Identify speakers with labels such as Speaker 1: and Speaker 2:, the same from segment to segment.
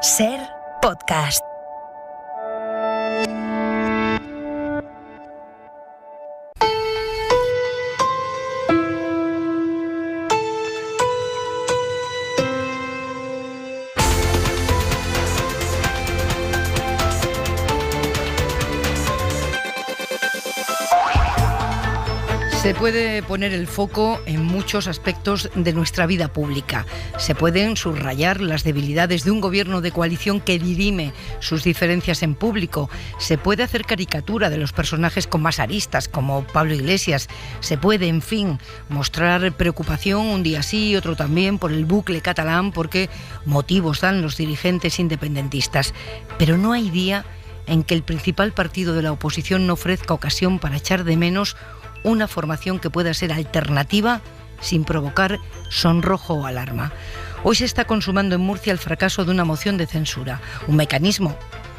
Speaker 1: Ser Podcast.
Speaker 2: Se puede poner el foco en muchos aspectos de nuestra vida pública. Se pueden subrayar las debilidades de un gobierno de coalición que dirime sus diferencias en público. Se puede hacer caricatura de los personajes con más aristas, como Pablo Iglesias. Se puede, en fin, mostrar preocupación un día sí y otro también por el bucle catalán, porque motivos dan los dirigentes independentistas. Pero no hay día en que el principal partido de la oposición no ofrezca ocasión para echar de menos una formación que pueda ser alternativa sin provocar sonrojo o alarma. Hoy se está consumando en Murcia el fracaso de una moción de censura, un mecanismo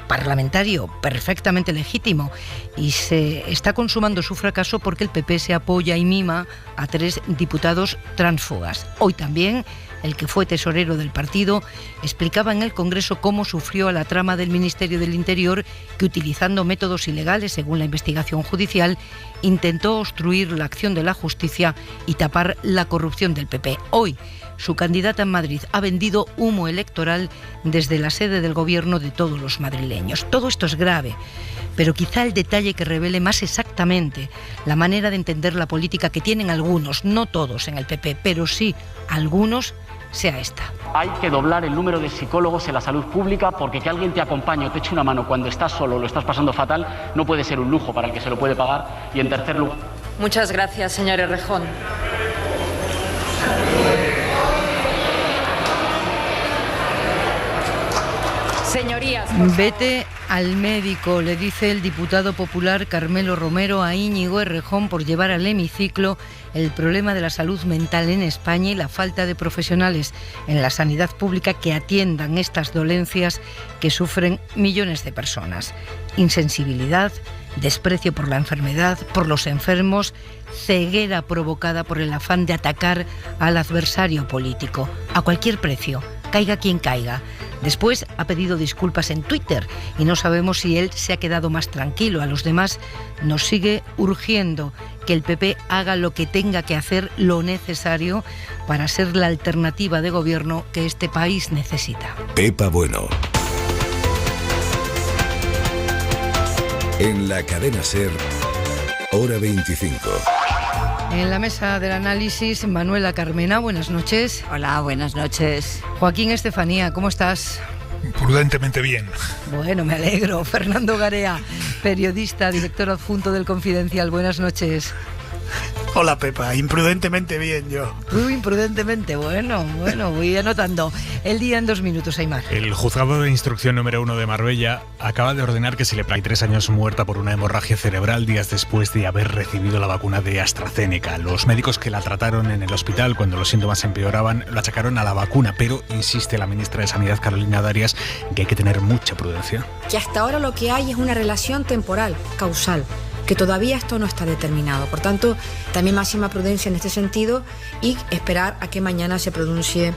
Speaker 2: parlamentario perfectamente legítimo, y se está consumando su fracaso porque el PP se apoya y mima a 3 diputados tránsfugas. Hoy también el que fue tesorero del partido explicaba en el Congreso cómo sufrió a la trama del Ministerio del Interior, que utilizando métodos ilegales, según la investigación judicial, intentó obstruir la acción de la justicia y tapar la corrupción del PP. Hoy, su candidata en Madrid ha vendido humo electoral desde la sede del gobierno de todos los madrileños. Todo esto es grave, pero quizá el detalle que revele más exactamente la manera de entender la política que tienen algunos, no todos en el PP, pero sí algunos, sea esta.
Speaker 3: Hay que doblar el número de psicólogos en la salud pública, porque que alguien te acompañe o te eche una mano cuando estás solo o lo estás pasando fatal no puede ser un lujo para el que se lo puede pagar. Y en tercer lugar...
Speaker 4: Muchas gracias, señor Errejón. Señorías,
Speaker 2: vete al médico, le dice el diputado popular Carmelo Romero a Íñigo Errejón por llevar al hemiciclo el problema de la salud mental en España y la falta de profesionales en la sanidad pública que atiendan estas dolencias que sufren millones de personas. Insensibilidad, desprecio por la enfermedad, por los enfermos, ceguera provocada por el afán de atacar al adversario político, a cualquier precio, caiga quien caiga. Después ha pedido disculpas en Twitter y no sabemos si él se ha quedado más tranquilo. A los demás nos sigue urgiendo que el PP haga lo que tenga que hacer, lo necesario para ser la alternativa de gobierno que este país necesita.
Speaker 5: Pepa Bueno. En la cadena SER, hora 25.
Speaker 2: En la mesa del análisis, Manuela Carmena, buenas noches.
Speaker 6: Hola, buenas noches.
Speaker 2: Joaquín Estefanía, ¿cómo estás?
Speaker 7: Prudentemente bien.
Speaker 2: Bueno, me alegro. Fernando Garea, periodista, director adjunto del Confidencial, buenas noches.
Speaker 7: Hola Pepa, imprudentemente bien yo.
Speaker 2: Imprudentemente, bueno, voy anotando. El día en 2 minutos, Aymar.
Speaker 8: El juzgado de instrucción número 1 de Marbella acaba de ordenar que se le pague 3 años muerta por una hemorragia cerebral días después de haber recibido la vacuna de AstraZeneca. Los médicos que la trataron en el hospital cuando los síntomas empeoraban lo achacaron a la vacuna, pero insiste la ministra de Sanidad, Carolina Darias, que hay que tener mucha prudencia.
Speaker 9: Que hasta ahora lo que hay es una relación temporal, causal, que todavía esto no está determinado. Por tanto, también máxima prudencia en este sentido y esperar a que mañana se pronuncie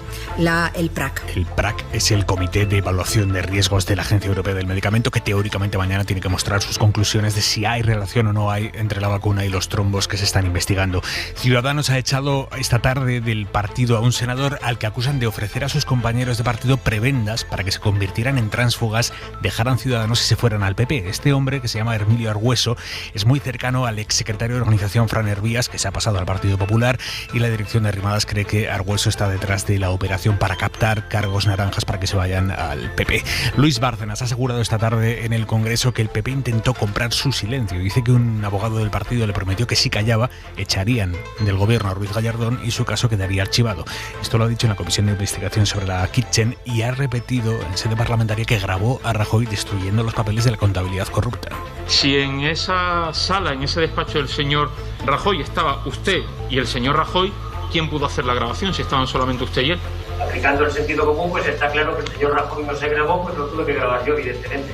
Speaker 9: el PRAC.
Speaker 8: El PRAC es el Comité de Evaluación de Riesgos de la Agencia Europea del Medicamento, que teóricamente mañana tiene que mostrar sus conclusiones de si hay relación o no hay entre la vacuna y los trombos que se están investigando. Ciudadanos ha echado esta tarde del partido a un senador al que acusan de ofrecer a sus compañeros de partido prebendas para que se convirtieran en tránsfugas, dejaran Ciudadanos y se fueran al PP. Este hombre, que se llama Emilio Argüeso, es muy cercano al exsecretario de organización Fran Hervías, que se ha pasado al Partido Popular, y la dirección de Arrimadas cree que Argüeso está detrás de la operación para captar cargos naranjas para que se vayan al PP. Luis Bárcenas ha asegurado esta tarde en el Congreso que el PP intentó comprar su silencio. Dice que un abogado del partido le prometió que si callaba echarían del gobierno a Ruiz Gallardón y su caso quedaría archivado. Esto lo ha dicho en la Comisión de Investigación sobre la Kitchen y ha repetido en sede parlamentaria que grabó a Rajoy destruyendo los papeles de la contabilidad corrupta.
Speaker 10: Si en esa sala, en ese despacho del señor Rajoy estaba usted y el señor Rajoy, ¿quién pudo hacer la grabación si estaban solamente usted y él?
Speaker 11: Aplicando el sentido común, pues está claro que el señor Rajoy no se grabó, pues lo tuve que grabar yo, evidentemente.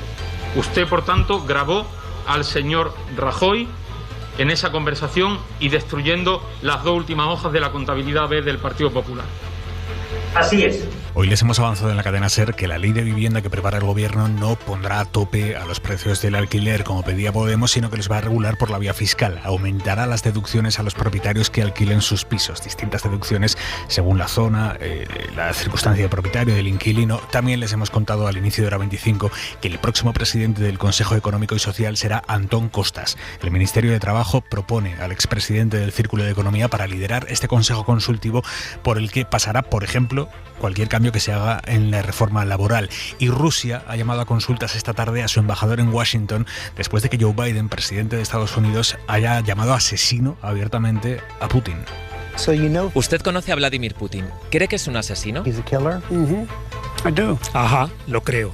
Speaker 10: Usted, por tanto, grabó al señor Rajoy en esa conversación y destruyendo las 2 últimas hojas de la contabilidad B del Partido Popular.
Speaker 11: Así es.
Speaker 8: Hoy les hemos avanzado en la cadena SER que la ley de vivienda que prepara el gobierno no pondrá a tope a los precios del alquiler como pedía Podemos, sino que los va a regular por la vía fiscal. Aumentará las deducciones a los propietarios que alquilen sus pisos. Distintas deducciones según la zona, la circunstancia del propietario, del inquilino. También les hemos contado al inicio de Hora 25 que el próximo presidente del Consejo Económico y Social será Antón Costas. El Ministerio de Trabajo propone al expresidente del Círculo de Economía para liderar este consejo consultivo por el que pasará, por ejemplo, cualquier cambio que se haga en la reforma laboral. Y Rusia ha llamado a consultas esta tarde a su embajador en Washington después de que Joe Biden, presidente de Estados Unidos, haya llamado asesino abiertamente a Putin.
Speaker 6: Usted conoce a Vladimir Putin. ¿Cree que es un asesino?
Speaker 12: Ajá, lo creo.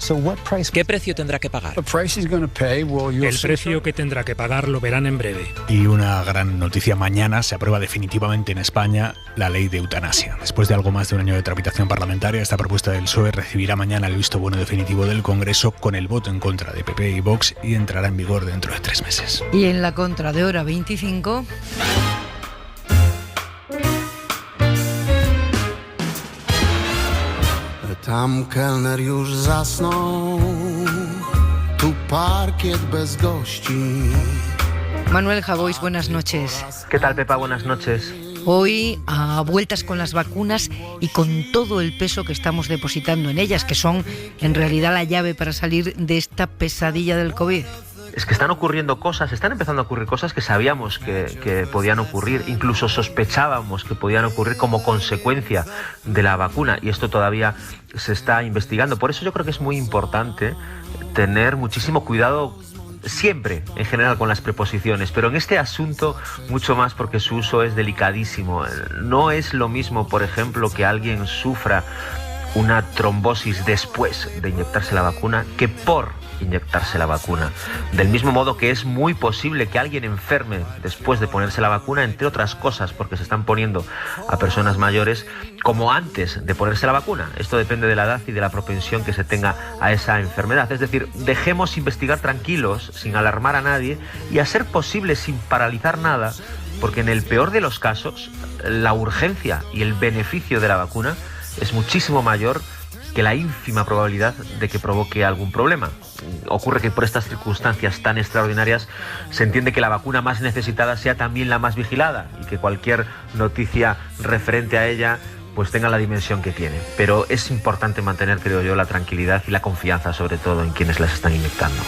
Speaker 6: ¿Qué precio tendrá que pagar?
Speaker 12: El precio que tendrá que pagar lo verán en breve.
Speaker 8: Y una gran noticia: mañana se aprueba definitivamente en España la ley de eutanasia. Después de algo más de un año de tramitación parlamentaria, esta propuesta del PSOE recibirá mañana el visto bueno definitivo del Congreso con el voto en contra de PP y Vox y entrará en vigor dentro de 3 meses.
Speaker 2: Y en la contra de Hora 25...
Speaker 13: Tam kelner już zasnął, tu parkiet bez gości.
Speaker 2: Manuel Javois, buenas noches.
Speaker 14: ¿Qué tal, Pepa? Buenas noches.
Speaker 2: Hoy a vueltas con las vacunas y con todo el peso que estamos depositando en ellas, que son en realidad la llave para salir de esta pesadilla del COVID.
Speaker 14: Es que están ocurriendo cosas, están empezando a ocurrir cosas que sabíamos que podían ocurrir, incluso sospechábamos que podían ocurrir como consecuencia de la vacuna, y esto todavía se está investigando. Por eso yo creo que es muy importante tener muchísimo cuidado siempre, en general, con las preposiciones, pero en este asunto mucho más, porque su uso es delicadísimo. No es lo mismo, por ejemplo, que alguien sufra una trombosis después de inyectarse la vacuna que por inyectarse la vacuna. Del mismo modo que es muy posible que alguien enferme después de ponerse la vacuna, entre otras cosas porque se están poniendo a personas mayores, como antes de ponerse la vacuna. Esto depende de la edad y de la propensión que se tenga a esa enfermedad. Es decir, dejemos investigar tranquilos, sin alarmar a nadie y, a ser posible, sin paralizar nada, porque en el peor de los casos la urgencia y el beneficio de la vacuna es muchísimo mayor que la ínfima probabilidad de que provoque algún problema. Ocurre que por estas circunstancias tan extraordinarias se entiende que la vacuna más necesitada sea también la más vigilada y que cualquier noticia referente a ella pues tenga la dimensión que tiene. Pero es importante mantener, creo yo, la tranquilidad y la confianza, sobre todo en quienes las están inyectando.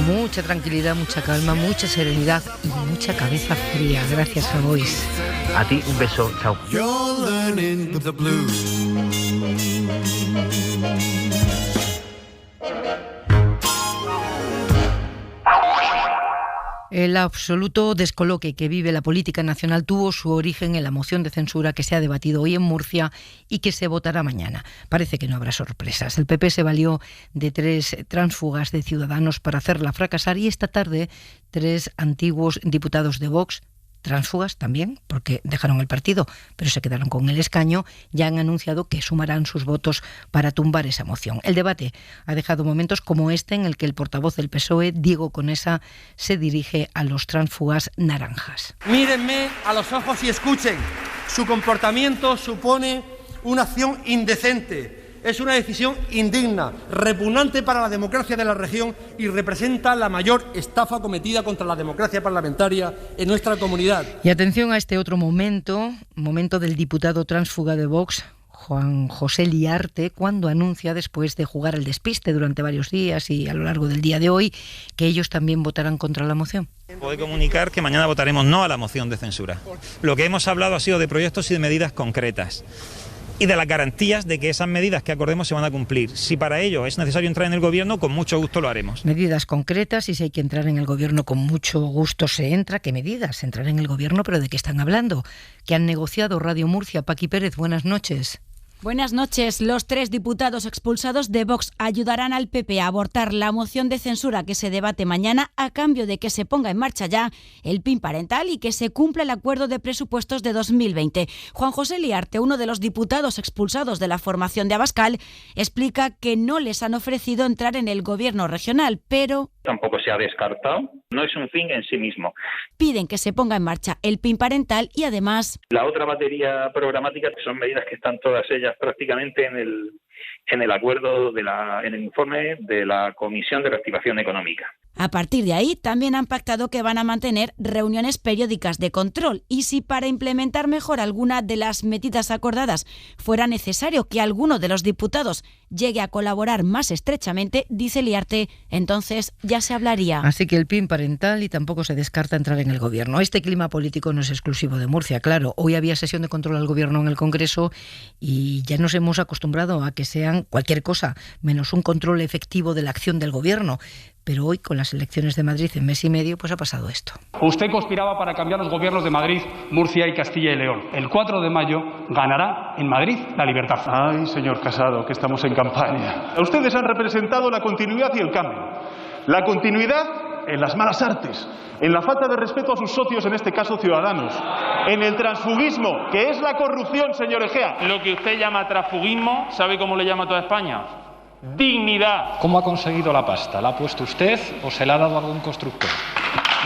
Speaker 2: Mucha tranquilidad, mucha calma, mucha serenidad y mucha cabeza fría. Gracias, Javois.
Speaker 14: A ti, un beso. Chao.
Speaker 2: El absoluto descoloque que vive la política nacional tuvo su origen en la moción de censura que se ha debatido hoy en Murcia y que se votará mañana. Parece que no habrá sorpresas. El PP se valió de 3 tránsfugas de Ciudadanos para hacerla fracasar, y esta tarde 3 antiguos diputados de Vox, tránsfugas también, porque dejaron el partido, pero se quedaron con el escaño, ya han anunciado que sumarán sus votos para tumbar esa moción. El debate ha dejado momentos como este, en el que el portavoz del PSOE, Diego Conesa, se dirige a los tránsfugas naranjas.
Speaker 15: Mírenme a los ojos y escuchen. Su comportamiento supone una acción indecente. Es una decisión indigna, repugnante para la democracia de la región y representa la mayor estafa cometida contra la democracia parlamentaria en nuestra comunidad.
Speaker 2: Y atención a este otro momento del diputado tránsfuga de Vox, Juan José Liarte, cuando anuncia, después de jugar al despiste durante varios días y a lo largo del día de hoy, que ellos también votarán contra la moción.
Speaker 16: Puedo comunicar que mañana votaremos no a la moción de censura. Lo que hemos hablado ha sido de proyectos y de medidas concretas, y de las garantías de que esas medidas que acordemos se van a cumplir. Si para ello es necesario entrar en el gobierno, con mucho gusto lo haremos.
Speaker 2: Medidas concretas, y si hay que entrar en el gobierno, con mucho gusto se entra. ¿Qué medidas? Entrar en el gobierno, pero ¿de qué están hablando? ¿Qué han negociado? Radio Murcia, Paqui Pérez, buenas noches.
Speaker 17: Buenas noches. Los 3 diputados expulsados de Vox ayudarán al PP a abortar la moción de censura que se debate mañana, a cambio de que se ponga en marcha ya el PIN parental y que se cumpla el acuerdo de presupuestos de 2020. Juan José Liarte, uno de los diputados expulsados de la formación de Abascal, explica que no les han ofrecido entrar en el gobierno regional, pero
Speaker 18: Tampoco se ha descartado, no es un fin en sí mismo.
Speaker 17: Piden que se ponga en marcha el PIN parental y además...
Speaker 18: La otra batería programática son medidas que están todas ellas prácticamente en el acuerdo, en el informe de la Comisión de Reactivación Económica.
Speaker 17: A partir de ahí, también han pactado que van a mantener reuniones periódicas de control y si para implementar mejor alguna de las medidas acordadas fuera necesario que alguno de los diputados llegue a colaborar más estrechamente, dice Liarte, entonces ya se hablaría.
Speaker 2: Así que el PIN parental y tampoco se descarta entrar en el gobierno. Este clima político no es exclusivo de Murcia, claro. Hoy había sesión de control al gobierno en el Congreso y ya nos hemos acostumbrado a que sean cualquier cosa, menos un control efectivo de la acción del gobierno. Pero hoy, con las elecciones de Madrid en mes y medio, pues ha pasado esto.
Speaker 19: Usted conspiraba para cambiar los gobiernos de Madrid, Murcia y Castilla y León. El 4 de mayo ganará en Madrid la libertad.
Speaker 20: Ay, señor Casado, que estamos en campaña. Ustedes han representado la continuidad y el cambio. La continuidad en las malas artes, en la falta de respeto a sus socios, en este caso ciudadanos, en el transfugismo, que es la corrupción, señor Egea.
Speaker 10: Lo que usted llama transfugismo, ¿sabe cómo le llama toda España? Dignidad.
Speaker 12: ¿Cómo ha conseguido la pasta? ¿La ha puesto usted o se la ha dado algún constructor?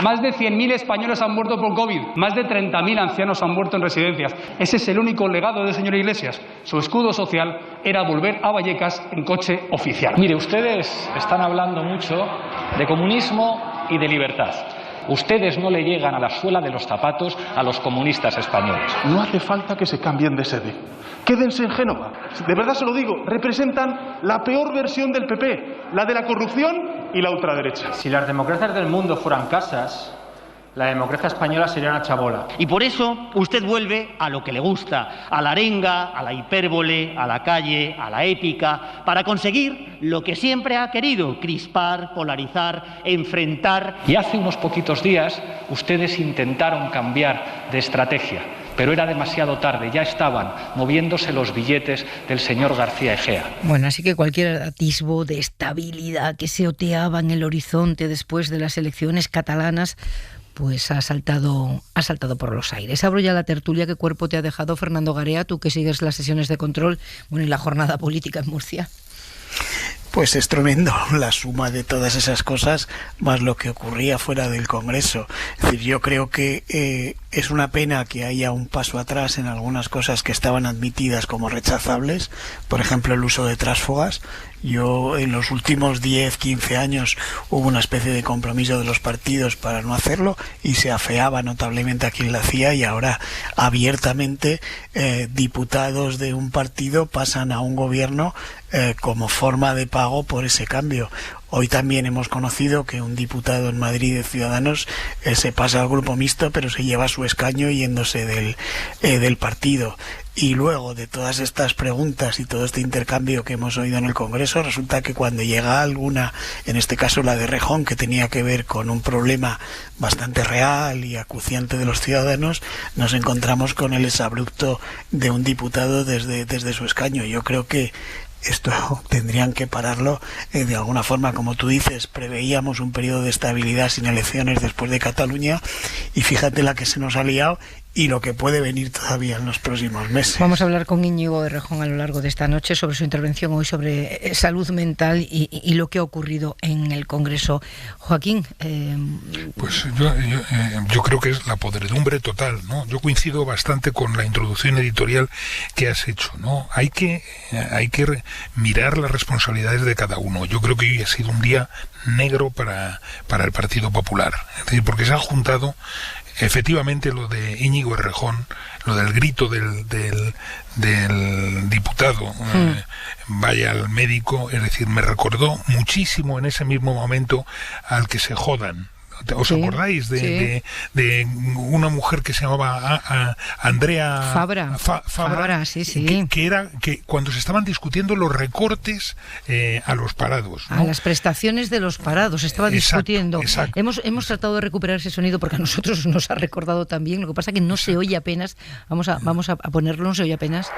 Speaker 19: Más de 100.000 españoles han muerto por COVID. Más de 30.000 ancianos han muerto en residencias. Ese es el único legado del señor Iglesias. Su escudo social era volver a Vallecas en coche oficial.
Speaker 12: Mire, ustedes están hablando mucho de comunismo y de libertad. Ustedes no le llegan a la suela de los zapatos a los comunistas españoles.
Speaker 20: No hace falta que se cambien de sede. Quédense en Génova. De verdad se lo digo, representan la peor versión del PP, la de la corrupción y la ultraderecha.
Speaker 21: Si las democracias del mundo fueran casas, la democracia española sería una chabola.
Speaker 22: Y por eso usted vuelve a lo que le gusta, a la arenga, a la hipérbole, a la calle, a la épica, para conseguir lo que siempre ha querido: crispar, polarizar, enfrentar.
Speaker 12: Y hace unos poquitos días ustedes intentaron cambiar de estrategia, pero era demasiado tarde, ya estaban moviéndose los billetes del señor García Egea.
Speaker 2: Bueno, así que cualquier atisbo de estabilidad que se oteaba en el horizonte después de las elecciones catalanas pues ha saltado por los aires. Abro ya la tertulia. ¿Qué cuerpo te ha dejado Fernando Garea, tú que sigues las sesiones de control, bueno, y la jornada política en Murcia?
Speaker 7: Pues es tremendo la suma de todas esas cosas más lo que ocurría fuera del Congreso. Es decir, yo creo que es una pena que haya un paso atrás en algunas cosas que estaban admitidas como rechazables, por ejemplo el uso de tránsfugas. Yo en los últimos 10-15 años hubo una especie de compromiso de los partidos para no hacerlo y se afeaba notablemente a quien lo hacía, y ahora abiertamente diputados de un partido pasan a un gobierno como forma de pago por ese cambio. Hoy también hemos conocido que un diputado en Madrid de Ciudadanos se pasa al grupo mixto, pero se lleva su escaño yéndose del partido. Y luego de todas estas preguntas y todo este intercambio que hemos oído en el Congreso, resulta que cuando llega alguna, en este caso la de Rejón, que tenía que ver con un problema bastante real y acuciante de los ciudadanos, nos encontramos con el exabrupto de un diputado desde su escaño. Yo creo que esto tendrían que pararlo de alguna forma. Como tú dices, preveíamos un periodo de estabilidad sin elecciones después de Cataluña, y fíjate la que se nos ha liado y lo que puede venir todavía en los próximos meses.
Speaker 2: Vamos a hablar con Íñigo Errejón a lo largo de esta noche sobre su intervención hoy sobre salud mental y lo que ha ocurrido en el Congreso. Joaquín.
Speaker 23: Pues yo creo que es la podredumbre total, ¿no? Yo coincido bastante con la introducción editorial que has hecho, ¿no? Hay que mirar las responsabilidades de cada uno. Yo creo que hoy ha sido un día negro para el Partido Popular, es decir, porque se han juntado efectivamente lo de Íñigo Errejón, lo del grito del diputado, vaya al médico, es decir, me recordó muchísimo en ese mismo momento al que se jodan. ¿Os acordáis de una mujer que se llamaba Andrea
Speaker 2: Fabra, sí.
Speaker 23: Que cuando se estaban discutiendo los recortes a los parados, ¿no?
Speaker 2: A las prestaciones de los parados, estaba discutiendo.
Speaker 23: Exacto.
Speaker 2: Hemos tratado de recuperar ese sonido porque a nosotros nos ha recordado también, lo que pasa que no se oye apenas. Vamos a ponerlo, no se oye apenas.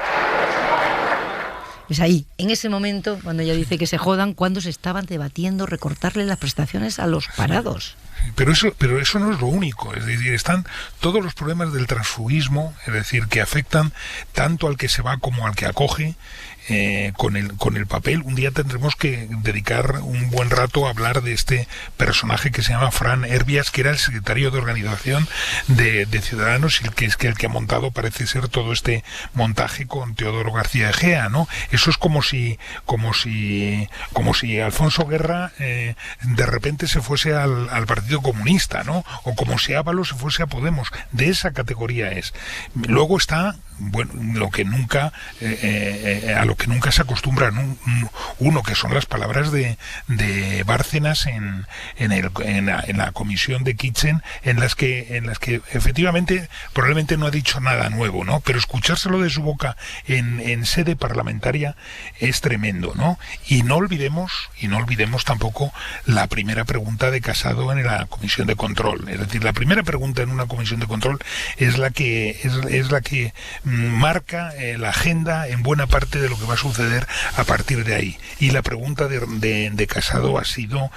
Speaker 2: Es ahí, en ese momento, cuando ella dice que se jodan, cuando se estaban debatiendo recortarle las prestaciones a los parados.
Speaker 23: Pero eso no es lo único, es decir, están todos los problemas del transfugismo, es decir, que afectan tanto al que se va como al que acoge, con el papel. Un día tendremos que dedicar un buen rato a hablar de este personaje que se llama Fran Herbias, que era el secretario de organización de Ciudadanos, y el que ha montado, parece ser, todo este montaje con Teodoro García Egea, ¿no? Eso es como si Alfonso Guerra de repente se fuese al Partido Comunista, ¿no? O como si Ábalos se fuese a Podemos. De esa categoría es. Luego está, bueno, a lo que nunca se acostumbra uno, que son las palabras de Bárcenas en la comisión de Kitchen, en las que efectivamente probablemente no ha dicho nada nuevo, ¿no? Pero escuchárselo de su boca en sede parlamentaria es tremendo, ¿no? Y no olvidemos tampoco la primera pregunta de Casado en la comisión de control. Es decir, la primera pregunta en una comisión de control es la que marca la agenda en buena parte de lo que va a suceder a partir de ahí. Y la pregunta de Casado ha sido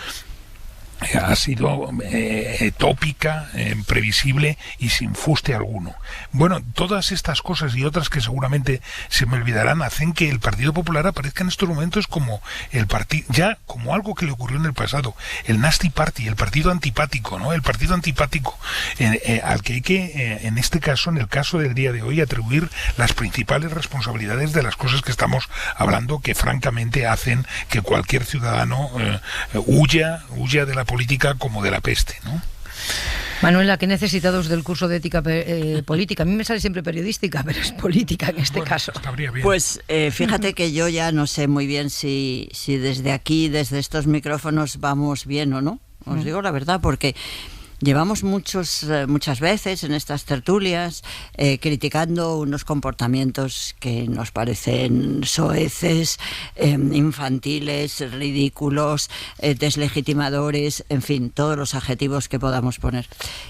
Speaker 23: tópica, previsible y sin fuste alguno. Bueno, todas estas cosas y otras que seguramente se me olvidarán hacen que el Partido Popular aparezca en estos momentos como ya como algo que le ocurrió en el pasado, el nasty party, el partido antipático, ¿no? El partido antipático al que hay que, en este caso, en el caso del día de hoy, atribuir las principales responsabilidades de las cosas que estamos hablando, que francamente hacen que cualquier ciudadano huya de la política como de la peste, ¿no?
Speaker 2: Manuela, ¿qué necesitados del curso de ética política? A mí me sale siempre periodística, pero es política en este caso.
Speaker 1: Pues fíjate que yo ya no sé muy bien si desde aquí, desde estos micrófonos, vamos bien o no. Os digo la verdad, porque llevamos muchas veces en estas tertulias criticando unos comportamientos que nos parecen soeces, infantiles, ridículos, deslegitimadores, en fin, todos los adjetivos que podamos poner.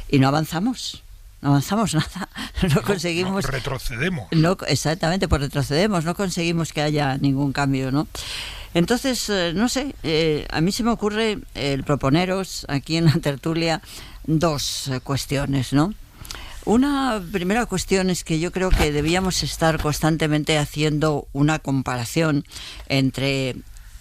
Speaker 1: Y no avanzamos nada, no conseguimos...
Speaker 23: retrocedemos.
Speaker 1: No, exactamente, pues retrocedemos, no conseguimos que haya ningún cambio, ¿no? Entonces, no sé, a mí se me ocurre el proponeros aquí en la tertulia dos cuestiones, ¿no? Una primera cuestión es que yo creo que debíamos estar constantemente haciendo una comparación entre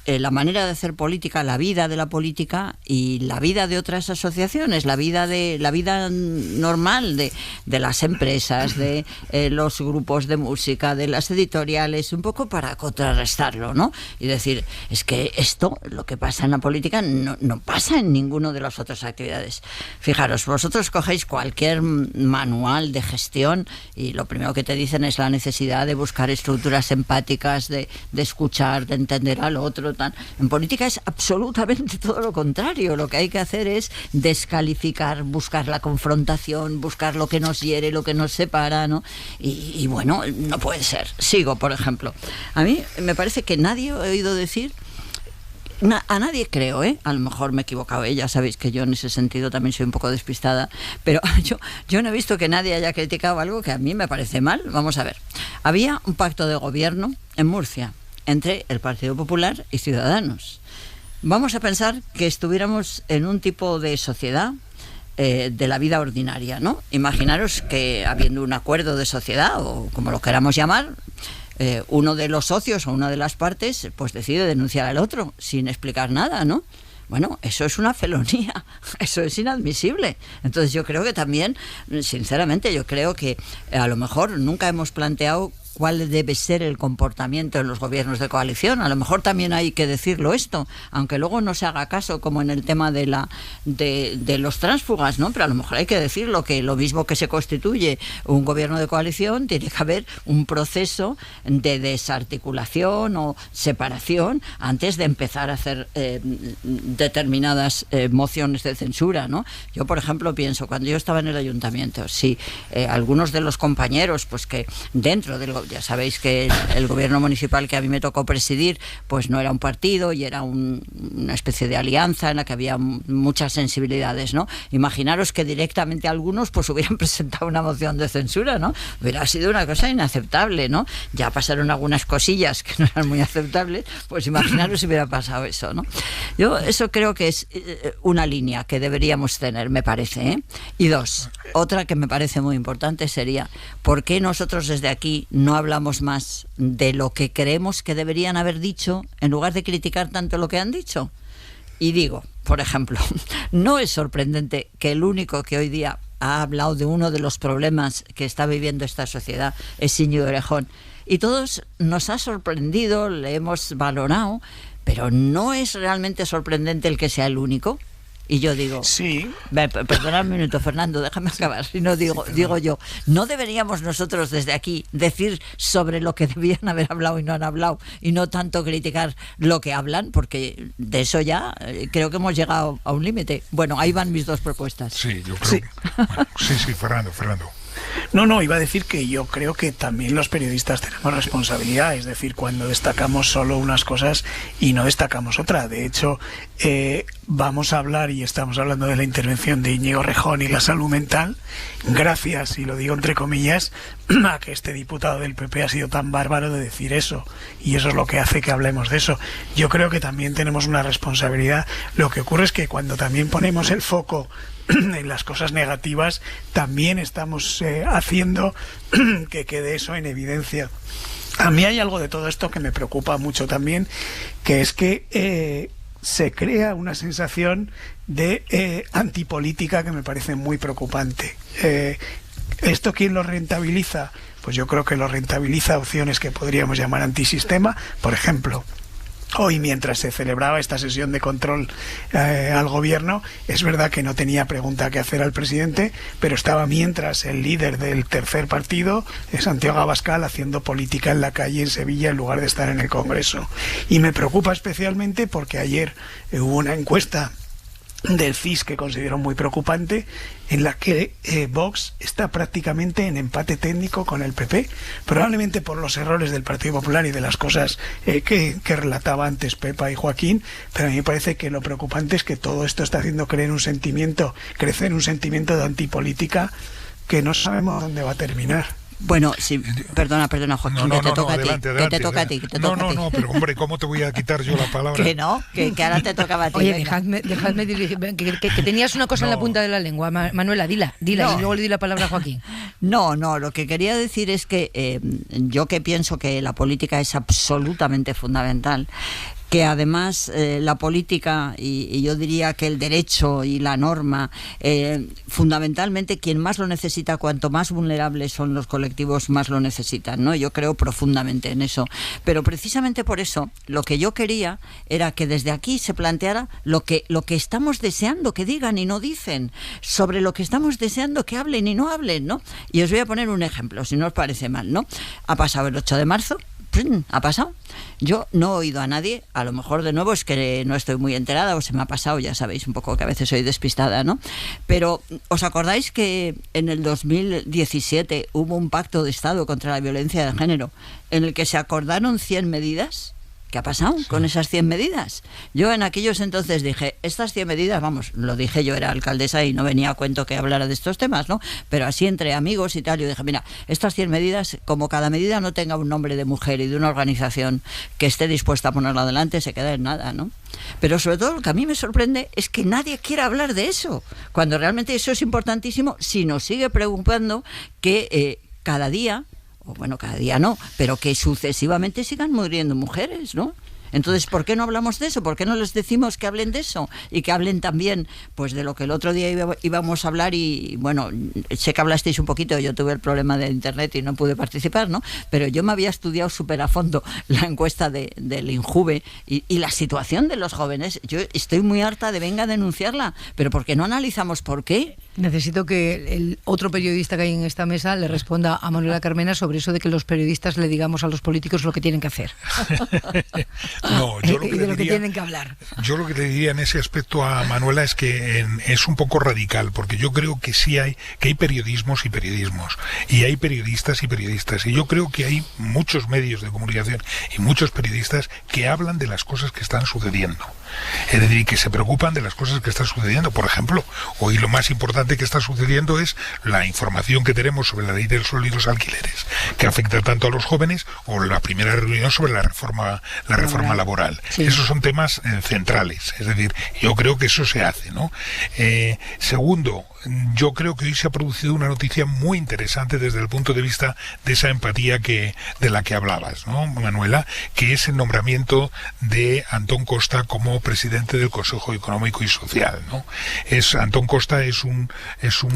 Speaker 1: la manera de hacer política, la vida de la política y la vida de otras asociaciones, la vida normal de las empresas, de los grupos de música, de las editoriales, un poco para contrarrestarlo, ¿no? Y decir, es que esto, lo que pasa en la política, no pasa en ninguno de las otras actividades. Fijaros, vosotros cogéis cualquier manual de gestión y lo primero que te dicen es la necesidad de buscar estructuras empáticas, de escuchar, de entender al otro. En política es absolutamente todo lo contrario. Lo que hay que hacer es descalificar, buscar la confrontación, buscar lo que nos hiere, lo que nos separa, ¿no? Y bueno, no puede ser. Sigo, por ejemplo. A mí me parece que nadie he oído decir, a nadie creo, a lo mejor me he equivocado, ya sabéis que yo en ese sentido también soy un poco despistada, pero yo no he visto que nadie haya criticado algo que a mí me parece mal. Vamos a ver, había un pacto de gobierno en Murcia entre el Partido Popular y Ciudadanos. Vamos a pensar que estuviéramos en un tipo de sociedad de la vida ordinaria, ¿no? Imaginaros que habiendo un acuerdo de sociedad, o como lo queramos llamar, uno de los socios o una de las partes pues decide denunciar al otro sin explicar nada, ¿no? Bueno, eso es una felonía, eso es inadmisible. Entonces yo creo que también, sinceramente, yo creo que a lo mejor nunca hemos planteado cuál debe ser el comportamiento en los gobiernos de coalición. A lo mejor también hay que decirlo esto, aunque luego no se haga caso como en el tema de los tránsfugas, ¿no? Pero a lo mejor hay que decirlo, que lo mismo que se constituye un gobierno de coalición, tiene que haber un proceso de desarticulación o separación antes de empezar a hacer determinadas mociones de censura, ¿no? Yo, por ejemplo, pienso, cuando yo estaba en el ayuntamiento, si algunos de los compañeros, pues que dentro del ya sabéis que el gobierno municipal que a mí me tocó presidir, pues no era un partido y era una especie de alianza en la que había muchas sensibilidades, ¿no? Imaginaros que directamente algunos pues hubieran presentado una moción de censura, ¿no? Hubiera sido una cosa inaceptable, ¿no? Ya pasaron algunas cosillas que no eran muy aceptables, pues imaginaros si hubiera pasado eso, ¿no? Yo eso creo que es una línea que deberíamos tener, me parece, ¿eh? Y dos, otra que me parece muy importante sería, ¿por qué nosotros desde aquí no no hablamos más de lo que creemos que deberían haber dicho en lugar de criticar tanto lo que han dicho? Y digo, por ejemplo, no es sorprendente que el único que hoy día ha hablado de uno de los problemas que está viviendo esta sociedad es Íñigo Errejón. Y todos nos ha sorprendido, le hemos valorado, pero no es realmente sorprendente el que sea el único. Y yo digo,
Speaker 7: sí.
Speaker 1: Perdona un minuto, Fernando, déjame acabar. Si no digo yo, ¿no deberíamos nosotros desde aquí decir sobre lo que debían haber hablado y no han hablado, y no tanto criticar lo que hablan? Porque de eso ya creo que hemos llegado a un límite. Bueno, ahí van mis dos propuestas.
Speaker 23: Sí, yo creo. Sí, Fernando.
Speaker 7: No, iba a decir que yo creo que también los periodistas tenemos responsabilidad, es decir, cuando destacamos solo unas cosas y no destacamos otra. De hecho, vamos a hablar, y estamos hablando de la intervención de Íñigo Errejón y la salud mental, gracias, y lo digo entre comillas, a que este diputado del PP ha sido tan bárbaro de decir eso, y eso es lo que hace que hablemos de eso. Yo creo que también tenemos una responsabilidad. Lo que ocurre es que cuando también ponemos el foco en las cosas negativas, también estamos haciendo que quede eso en evidencia. A mí hay algo de todo esto que me preocupa mucho también, que es que se crea una sensación de antipolítica que me parece muy preocupante. ¿Esto quién lo rentabiliza? Pues yo creo que lo rentabiliza opciones que podríamos llamar antisistema. Por ejemplo, hoy, mientras se celebraba esta sesión de control al gobierno, es verdad que no tenía pregunta que hacer al presidente, pero estaba mientras el líder del tercer partido, Santiago Abascal, haciendo política en la calle en Sevilla en lugar de estar en el Congreso. Y me preocupa especialmente porque ayer hubo una encuesta del CIS que considero muy preocupante, en la que Vox está prácticamente en empate técnico con el PP, probablemente por los errores del Partido Popular y de las cosas que relataba antes Pepa y Joaquín, pero a mí me parece que lo preocupante es que todo esto está haciendo crecer un sentimiento de antipolítica que no sabemos dónde va a terminar.
Speaker 1: Bueno, sí, perdona, Joaquín, que te toca a ti.
Speaker 23: No, pero hombre, ¿cómo te voy a quitar yo la palabra?
Speaker 1: Que ahora te tocaba a ti.
Speaker 2: Oye, dejadme dirigir, que tenías una cosa en la punta de la lengua, Manuela, dila, y luego le di la palabra a Joaquín.
Speaker 1: No, lo que quería decir es que yo que pienso que la política es absolutamente fundamental, que además la política y yo diría que el derecho y la norma, fundamentalmente quien más lo necesita, cuanto más vulnerables son los colectivos, más lo necesitan, ¿no? Yo creo profundamente en eso, pero precisamente por eso lo que yo quería era que desde aquí se planteara lo que estamos deseando que digan y no dicen, sobre lo que estamos deseando que hablen y no hablen, ¿no? Y os voy a poner un ejemplo, si no os parece mal, ¿no? Ha pasado el 8 de marzo, ha pasado. Yo no he oído a nadie, a lo mejor de nuevo es que no estoy muy enterada o se me ha pasado, ya sabéis un poco que a veces soy despistada, ¿no? Pero ¿os acordáis que en el 2017 hubo un pacto de Estado contra la violencia de género en el que se acordaron 100 medidas? ¿Qué ha pasado con esas 100 medidas? Yo en aquellos entonces dije, estas 100 medidas, vamos, lo dije, yo era alcaldesa y no venía a cuento que hablara de estos temas, ¿no? Pero así entre amigos y tal, yo dije, mira, estas 100 medidas, como cada medida no tenga un nombre de mujer y de una organización que esté dispuesta a ponerla adelante, se queda en nada, ¿no? Pero sobre todo lo que a mí me sorprende es que nadie quiera hablar de eso, cuando realmente eso es importantísimo si nos sigue preocupando que cada día no, pero que sucesivamente sigan muriendo mujeres, ¿no? Entonces, ¿por qué no hablamos de eso? ¿Por qué no les decimos que hablen de eso? Y que hablen también, pues, de lo que el otro día íbamos a hablar y, bueno, sé que hablasteis un poquito, yo tuve el problema de internet y no pude participar, ¿no? Pero yo me había estudiado súper a fondo la encuesta del INJUVE y la situación de los jóvenes. Yo estoy muy harta de venga a denunciarla, pero ¿por qué no analizamos por qué?
Speaker 2: Necesito que el otro periodista que hay en esta mesa le responda a Manuela Carmena sobre eso de que los periodistas le digamos a los políticos lo que tienen que hacer.
Speaker 23: No, yo lo que
Speaker 2: de lo que tienen que hablar.
Speaker 23: Yo lo que le diría en ese aspecto a Manuela es que es un poco radical, porque yo creo que sí hay periodismos y periodismos, y hay periodistas y periodistas, y yo creo que hay muchos medios de comunicación y muchos periodistas que hablan de las cosas que están sucediendo. Es decir, que se preocupan de las cosas que están sucediendo. Por ejemplo, hoy lo más importante que está sucediendo es la información que tenemos sobre la ley del suelo y los alquileres, que afecta tanto a los jóvenes, o la primera reunión sobre la reforma laboral. Sí. Esos son temas centrales. Es decir, yo creo que eso se hace, ¿no? Segundo, yo creo que hoy se ha producido una noticia muy interesante desde el punto de vista de esa empatía de la que hablabas, ¿no, Manuela? Que es el nombramiento de Antón Costa como presidente del Consejo Económico y Social, ¿no? Antón Costa es un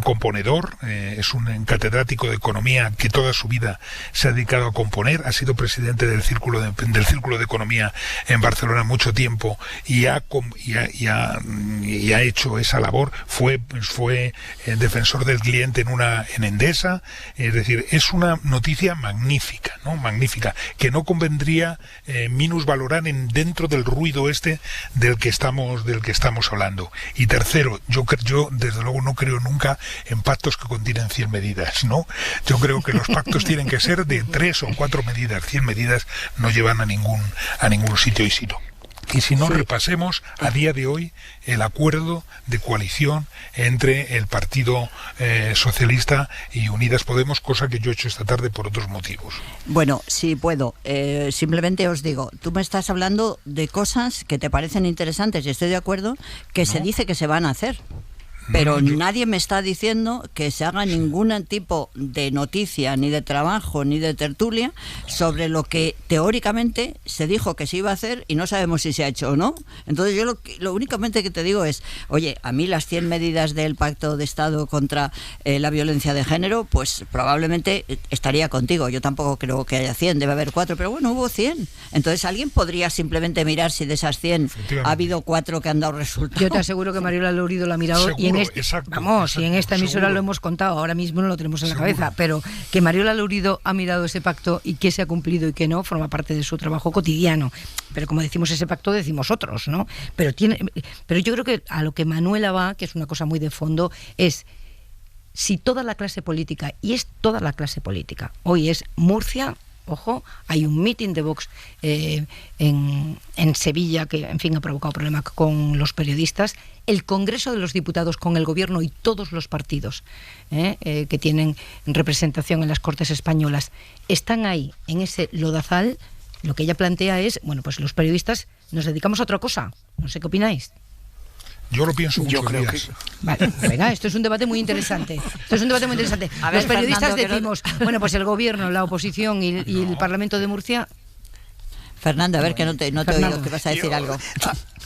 Speaker 23: componedor, es un catedrático de economía que toda su vida se ha dedicado a componer, ha sido presidente del Círculo de Economía en Barcelona mucho tiempo y ha hecho esa labor, fue defensor del cliente en Endesa, es decir, es una noticia magnífica, ¿no? Magnífica, que no convendría minusvalorar dentro del ruido del que estamos hablando. Y tercero, yo desde luego no creo nunca en pactos que contienen 100 medidas, ¿no? Yo creo que los pactos tienen que ser de 3 o 4 medidas. 100 medidas no llevan a ningún sitio. Y si no, repasemos a día de hoy el acuerdo de coalición entre el Partido Socialista y Unidas Podemos, cosa que yo he hecho esta tarde por otros motivos.
Speaker 1: Bueno, si puedo, simplemente os digo, tú me estás hablando de cosas que te parecen interesantes y estoy de acuerdo que se dice que se van a hacer. Pero nadie me está diciendo que se haga ningún tipo de noticia, ni de trabajo, ni de tertulia sobre lo que teóricamente se dijo que se iba a hacer y no sabemos si se ha hecho o no. Entonces yo lo únicamente que te digo es, oye, a mí las 100 medidas del Pacto de Estado contra la violencia de género, pues probablemente estaría contigo. Yo tampoco creo que haya 100, debe haber 4, pero bueno, hubo 100. Entonces alguien podría simplemente mirar si de esas 100 ha habido 4 que han dado resultado.
Speaker 2: Yo te aseguro que Mariola Lourido lo ha mirado.
Speaker 23: Seguro.
Speaker 2: Y y en esta emisora seguro. Lo hemos contado, ahora mismo no lo tenemos en la cabeza, pero que Mariola Lourido ha mirado ese pacto y qué se ha cumplido y qué no, forma parte de su trabajo cotidiano. Pero como decimos ese pacto, decimos otros, ¿no? Pero yo creo que a lo que Manuela va, que es una cosa muy de fondo, es si toda la clase política, y es toda la clase política, hoy es Murcia. Ojo, hay un meeting de Vox en Sevilla que, en fin, ha provocado problemas con los periodistas. El Congreso de los Diputados con el Gobierno y todos los partidos que tienen representación en las Cortes Españolas están ahí, en ese lodazal. Lo que ella plantea es, bueno, pues los periodistas nos dedicamos a otra cosa. No sé qué opináis.
Speaker 23: Yo lo pienso muchos días.
Speaker 2: Que... Vale, venga, esto es un debate muy interesante. Los periodistas decimos, bueno, pues el gobierno, la oposición y el Parlamento de Murcia.
Speaker 1: Fernando, a ver, que no te oigo, que vas a decir algo.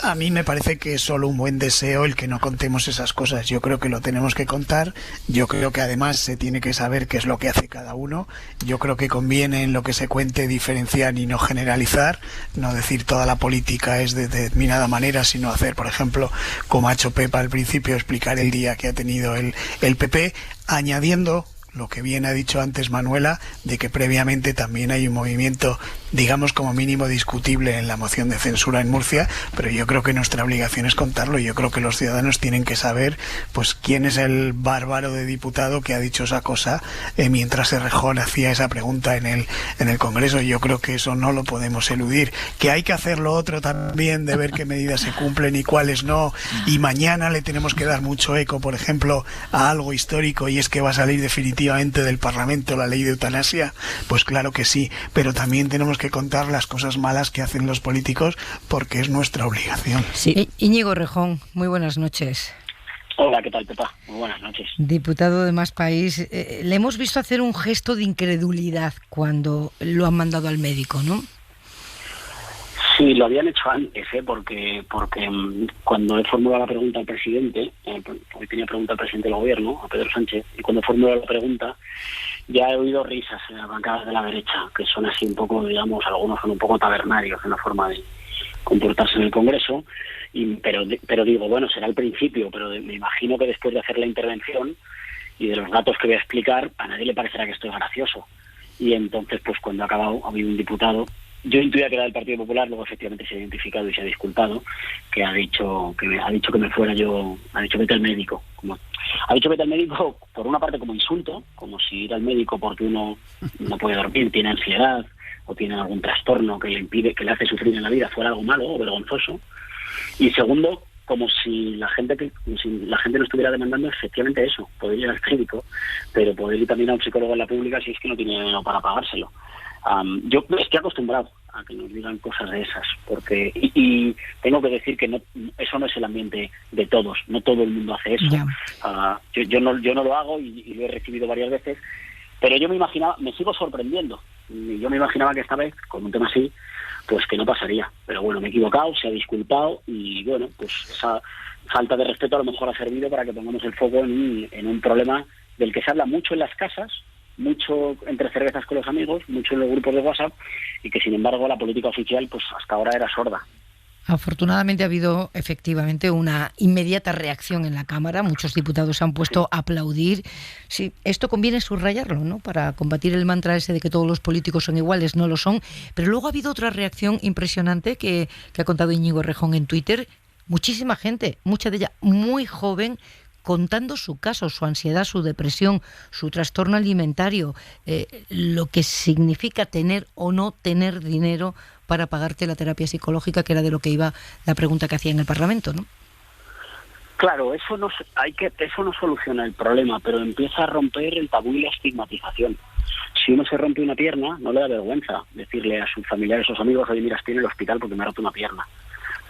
Speaker 7: A mí me parece que es solo un buen deseo el que no contemos esas cosas. Yo creo que lo tenemos que contar. Yo creo que además se tiene que saber qué es lo que hace cada uno. Yo creo que conviene en lo que se cuente diferenciar y no generalizar. No decir toda la política es de determinada manera, sino hacer, por ejemplo, como ha hecho Pepa al principio, explicar el día que ha tenido el PP, añadiendo lo que bien ha dicho antes Manuela, de que previamente también hay un movimiento, digamos, como mínimo discutible en la moción de censura en Murcia, pero yo creo que nuestra obligación es contarlo. Yo creo que los ciudadanos tienen que saber pues quién es el bárbaro de diputado que ha dicho esa cosa mientras Errejón hacía esa pregunta en el Congreso. Yo creo que eso no lo podemos eludir. Que hay que hacer lo otro también, de ver qué medidas se cumplen y cuáles no, y mañana le tenemos que dar mucho eco, por ejemplo, a algo histórico, y es que va a salir definitivamente del Parlamento la ley de eutanasia. Pues claro que sí, pero también tenemos que contar las cosas malas que hacen los políticos, porque es nuestra obligación.
Speaker 2: Sí. Íñigo Errejón, muy buenas noches.
Speaker 3: Hola, ¿qué tal, Pepa? Muy buenas noches.
Speaker 2: Diputado de Más País, le hemos visto hacer un gesto de incredulidad cuando lo han mandado al médico, ¿no?
Speaker 3: Sí, lo habían hecho antes, porque cuando he formulado la pregunta al presidente, hoy tenía pregunta al presidente del gobierno, a Pedro Sánchez, y cuando he formulado la pregunta ya he oído risas en las bancadas de la derecha, que son así un poco, digamos, algunos son un poco tabernarios en la forma de comportarse en el Congreso, pero digo, bueno, será el principio, pero me imagino que después de hacer la intervención y de los datos que voy a explicar, a nadie le parecerá que esto es gracioso. Y entonces, pues cuando ha acabado, ha habido un diputado, yo intuía que era del Partido Popular, luego efectivamente se ha identificado y se ha disculpado, que ha dicho que me fuera yo, ha dicho vete al médico. Ha dicho vete al médico por una parte como insulto, como si ir al médico porque uno no puede dormir, tiene ansiedad o tiene algún trastorno que le impide, que le hace sufrir en la vida, fuera algo malo o vergonzoso. Y segundo, como si la gente no estuviera demandando efectivamente eso, poder ir al médico, pero poder ir también a un psicólogo en la pública si es que no tiene dinero para pagárselo. Yo estoy acostumbrado a que nos digan cosas de esas, porque y tengo que decir que eso no es el ambiente de todos, no todo el mundo hace eso. Yo no lo hago y lo he recibido varias veces, pero yo me sigo sorprendiendo. Yo me imaginaba que esta vez, con un tema así, pues que no pasaría. Pero bueno, me he equivocado, se ha disculpado y bueno, pues esa falta de respeto a lo mejor ha servido para que pongamos el foco en un problema del que se habla mucho en las casas, mucho entre cervezas con los amigos, mucho en los grupos de WhatsApp, y que sin embargo la política oficial pues hasta ahora era sorda.
Speaker 2: Afortunadamente ha habido efectivamente una inmediata reacción en la Cámara. Muchos diputados se han puesto a aplaudir. Sí, esto conviene subrayarlo, ¿no? Para combatir el mantra ese de que todos los políticos son iguales, no lo son. Pero luego ha habido otra reacción impresionante que ha contado Íñigo Errejón en Twitter. Muchísima gente, mucha de ella muy joven, contando su caso, su ansiedad, su depresión, su trastorno alimentario, lo que significa tener o no tener dinero para pagarte la terapia psicológica, que era de lo que iba la pregunta que hacía en el Parlamento, ¿no?
Speaker 3: Claro, eso no soluciona el problema, pero empieza a romper el tabú y la estigmatización. Si uno se rompe una pierna, no le da vergüenza decirle a sus familiares o sus amigos: oye, mira, estoy en el hospital porque me ha roto una pierna.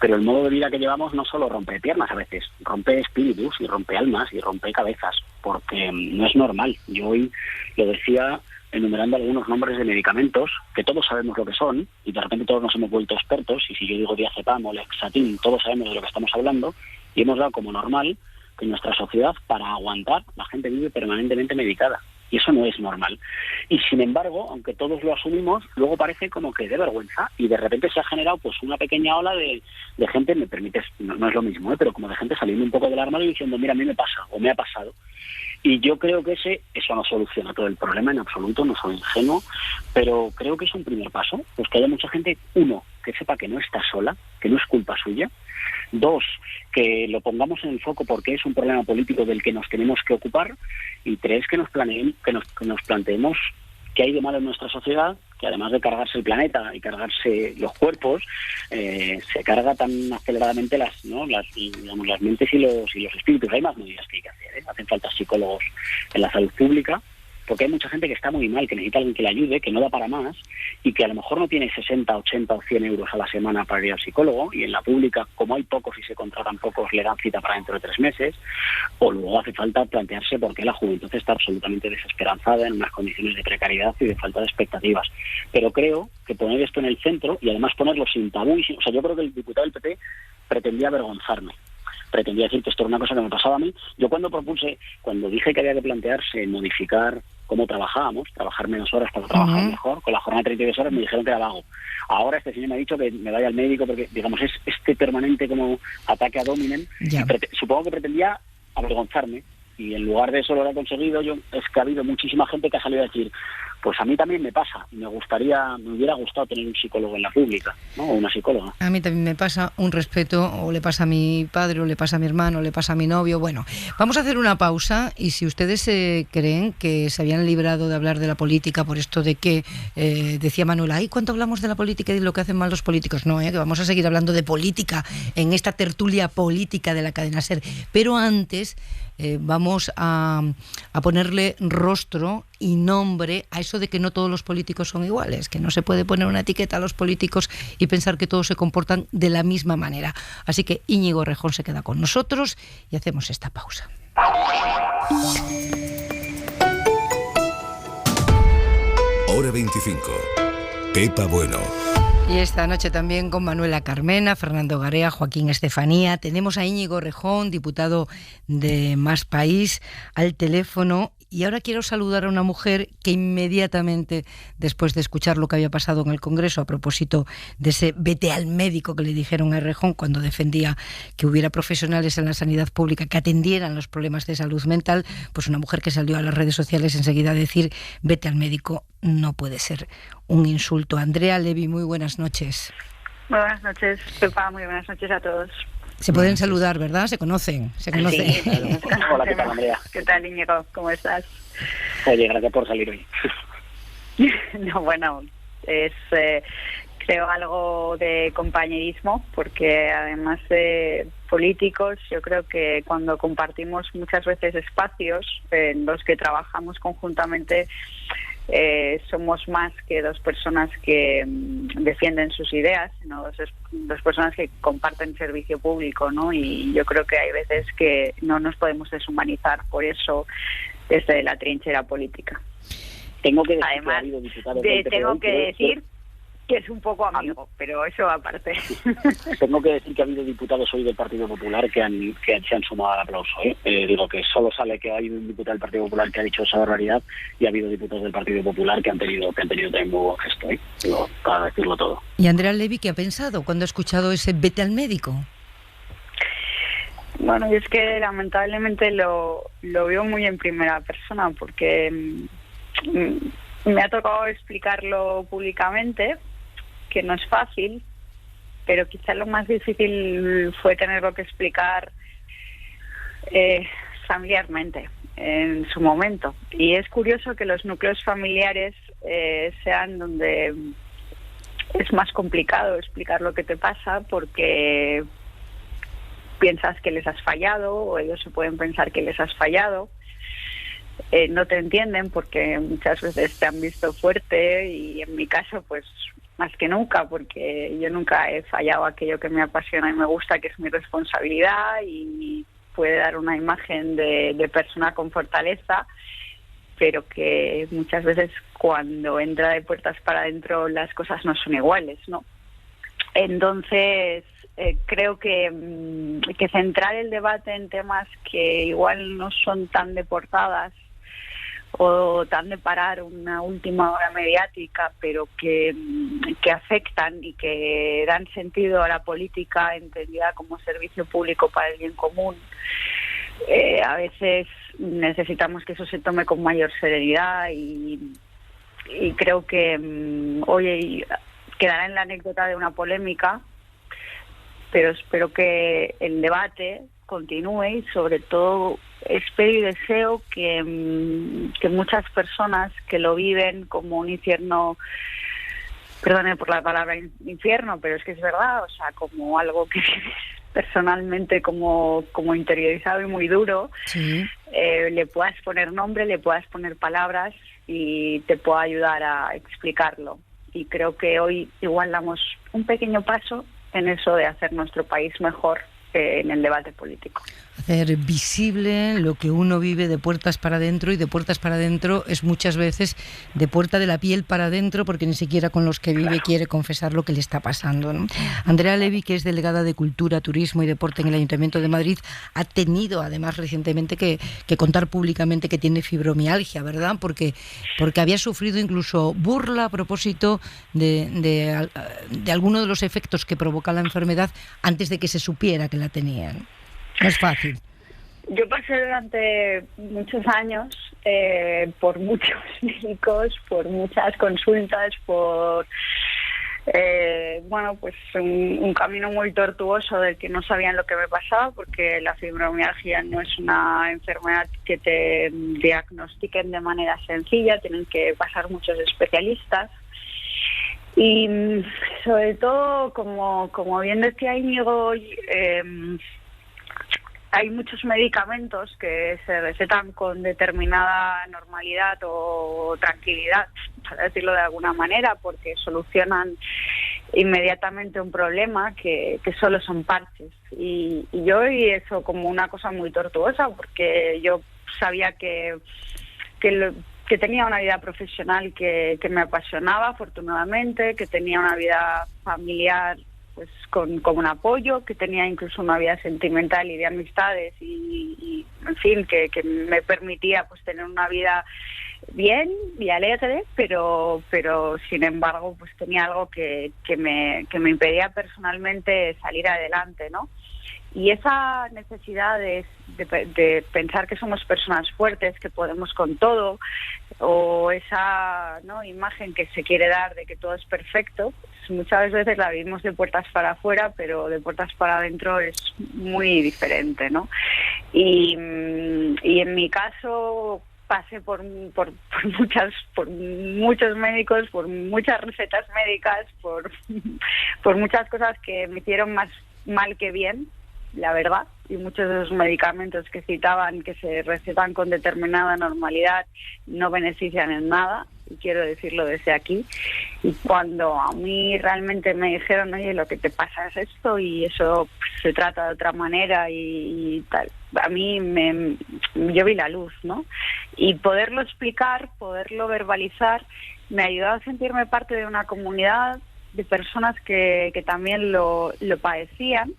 Speaker 3: Pero el modo de vida que llevamos no solo rompe piernas a veces, rompe espíritus y rompe almas y rompe cabezas, porque no es normal. Yo hoy lo decía enumerando algunos nombres de medicamentos que todos sabemos lo que son y de repente todos nos hemos vuelto expertos, y si yo digo diazepam o lexatin, todos sabemos de lo que estamos hablando, y hemos dado como normal que en nuestra sociedad, para aguantar, la gente vive permanentemente medicada. Y eso no es normal. Y sin embargo, aunque todos lo asumimos, luego parece como que de vergüenza, y de repente se ha generado pues una pequeña ola de gente, me permites, no es lo mismo, pero como de gente saliendo un poco del armario y diciendo: mira, a mí me pasa o me ha pasado. Y yo creo que eso no soluciona todo el problema en absoluto, no soy ingenuo, pero creo que es un primer paso, pues que haya mucha gente, uno, que sepa que no está sola, que no es culpa suya; dos, que lo pongamos en el foco porque es un problema político del que nos tenemos que ocupar; y tres, que nos planteemos qué hay de malo en nuestra sociedad, que además de cargarse el planeta y cargarse los cuerpos, se carga tan aceleradamente las mentes y los espíritus. Hay más medidas que hay que hacer, ¿eh? Hacen falta psicólogos en la salud pública, porque hay mucha gente que está muy mal, que necesita alguien que le ayude, que no da para más, y que a lo mejor no tiene 60, 80 o 100 euros a la semana para ir al psicólogo, y en la pública, como hay pocos y se contratan pocos, le dan cita para dentro de 3 meses, o luego hace falta plantearse por qué la juventud está absolutamente desesperanzada, en unas condiciones de precariedad y de falta de expectativas. Pero creo que poner esto en el centro, y además ponerlo sin tabú, o sea, yo creo que el diputado del PP pretendía avergonzarme. Pretendía decir que esto era una cosa que me pasaba a mí. Yo cuando dije que había que plantearse modificar cómo trabajábamos, trabajar menos horas para trabajar mejor, con la jornada de 32 horas, me dijeron que era vago. Ahora este señor me ha dicho que me vaya al médico porque, digamos, es este permanente como ataque ad hominem. Supongo que pretendía avergonzarme, y en lugar de eso lo que ha conseguido es que ha habido muchísima gente que ha salido a decir: pues a mí también me pasa, me hubiera gustado tener un psicólogo en la pública, ¿no? O una psicóloga.
Speaker 2: A mí también me pasa, un respeto, o le pasa a mi padre, o le pasa a mi hermano, o le pasa a mi novio. Bueno, vamos a hacer una pausa, y si ustedes creen que se habían librado de hablar de la política por esto de que decía Manuela: ay, ¿cuánto hablamos de la política y de lo que hacen mal los políticos? No, que vamos a seguir hablando de política en esta tertulia política de la cadena SER. Pero antes vamos a ponerle rostro y nombre a eso de que no todos los políticos son iguales, que no se puede poner una etiqueta a los políticos y pensar que todos se comportan de la misma manera. Así que Íñigo Errejón se queda con nosotros y hacemos esta pausa.
Speaker 4: Hora 25. Pepa Bueno.
Speaker 2: Y esta noche también con Manuela Carmena, Fernando Garea, Joaquín Estefanía. Tenemos a Íñigo Errejón, diputado de Más País, al teléfono. Y ahora quiero saludar a una mujer que inmediatamente, después de escuchar lo que había pasado en el Congreso a propósito de ese vete al médico que le dijeron a Errejón cuando defendía que hubiera profesionales en la sanidad pública que atendieran los problemas de salud mental, pues una mujer que salió a las redes sociales enseguida a decir: vete al médico no puede ser un insulto. Andrea Levy, muy buenas noches.
Speaker 5: Muy buenas noches, Pepa, muy buenas noches a todos.
Speaker 2: Se pueden saludar, ¿verdad? Se conocen.
Speaker 5: Sí, claro. Hola, ¿qué tal, Andrea? ¿Qué tal, Íñigo? ¿Cómo estás?
Speaker 3: Oye, gracias por salir hoy.
Speaker 5: No, bueno, es creo algo de compañerismo, porque además de políticos, yo creo que cuando compartimos muchas veces espacios en los que trabajamos conjuntamente, somos más que dos personas que defienden sus ideas, sino dos personas que comparten servicio público, ¿no? Y yo creo que hay veces que no nos podemos deshumanizar por eso desde la trinchera política.
Speaker 3: Tengo que decir
Speaker 5: Además,
Speaker 3: que ha habido diputados
Speaker 5: tengo que decir que es un poco amigo, pero eso aparte.
Speaker 3: Tengo que decir que ha habido diputados hoy del Partido Popular que se han sumado al aplauso. Digo que solo sale que hay un diputado del Partido Popular que ha dicho esa barbaridad y ha habido diputados del Partido Popular que han tenido también muy buen gesto. Digo, para decirlo todo.
Speaker 2: ¿Y Andrea Levy qué ha pensado cuando ha escuchado ese vete al médico?
Speaker 5: Bueno, yo es que lamentablemente lo veo muy en primera persona porque me ha tocado explicarlo públicamente, que no es fácil, pero quizá lo más difícil fue tenerlo que explicar familiarmente en su momento. Y es curioso que los núcleos familiares sean donde es más complicado explicar lo que te pasa, porque piensas que les has fallado o ellos se pueden pensar que les has fallado. No te entienden porque muchas veces te han visto fuerte y en mi caso pues más que nunca, porque yo nunca he fallado aquello que me apasiona y me gusta, que es mi responsabilidad, y puede dar una imagen de persona con fortaleza, pero que muchas veces cuando entra de puertas para adentro las cosas no son iguales, ¿no? Entonces creo que centrar el debate en temas que igual no son tan de portadas o tan de parar una última hora mediática, pero que afectan y que dan sentido a la política entendida como servicio público para el bien común. A veces necesitamos que eso se tome con mayor serenidad y creo que hoy quedará en la anécdota de una polémica, pero espero que el debate continúe y sobre todo espero y deseo que muchas personas que lo viven como un infierno, perdone por la palabra infierno, pero es que es verdad, o sea, como algo que personalmente como interiorizado y muy duro, sí. Le puedas poner nombre, le puedas poner palabras y te pueda ayudar a explicarlo. Y creo que hoy igual damos un pequeño paso en eso de hacer nuestro país mejor en el debate político.
Speaker 2: Hacer visible lo que uno vive de puertas para adentro, y de puertas para adentro es muchas veces de puerta de la piel para adentro, porque ni siquiera con los que vive quiere confesar lo que le está pasando, ¿no? Andrea Levy, que es delegada de Cultura, Turismo y Deporte en el Ayuntamiento de Madrid, ha tenido además recientemente que contar públicamente que tiene fibromialgia, ¿verdad? Porque había sufrido incluso burla a propósito de alguno de los efectos que provoca la enfermedad antes de que se supiera que la tenían. No es fácil.
Speaker 5: Yo pasé durante muchos años por muchos médicos, por muchas consultas, por pues un camino muy tortuoso del que no sabían lo que me pasaba, porque la fibromialgia no es una enfermedad que te diagnostiquen de manera sencilla, tienen que pasar muchos especialistas. Y sobre todo, como bien decía Íñigo, hay muchos medicamentos que se recetan con determinada normalidad o tranquilidad, para decirlo de alguna manera, porque solucionan inmediatamente un problema que solo son parches. Y yo vi eso como una cosa muy tortuosa, porque yo sabía que tenía una vida profesional que me apasionaba, afortunadamente, que tenía una vida familiar pues con un apoyo, que tenía incluso una vida sentimental y de amistades y en fin, que me permitía pues tener una vida bien y alegre, pero sin embargo pues tenía algo que me impedía personalmente salir adelante, ¿no? Y esa necesidad de pensar que somos personas fuertes, que podemos con todo, o esa imagen que se quiere dar de que todo es perfecto, pues muchas veces la vivimos de puertas para afuera, pero de puertas para adentro es muy diferente, ¿no? Y en mi caso pasé por muchos médicos, por muchas recetas médicas, por muchas cosas que me hicieron más mal que bien. la verdad, y muchos de los medicamentos que citaban, que se recetan con determinada normalidad, no benefician en nada, y quiero decirlo desde aquí. Y cuando a mí realmente me dijeron, oye, lo que te pasa es esto, y eso se trata de otra manera y tal, a mí yo vi la luz, ¿no? Y poderlo explicar, poderlo verbalizar, me ayudó a sentirme parte de una comunidad de personas que también lo padecían,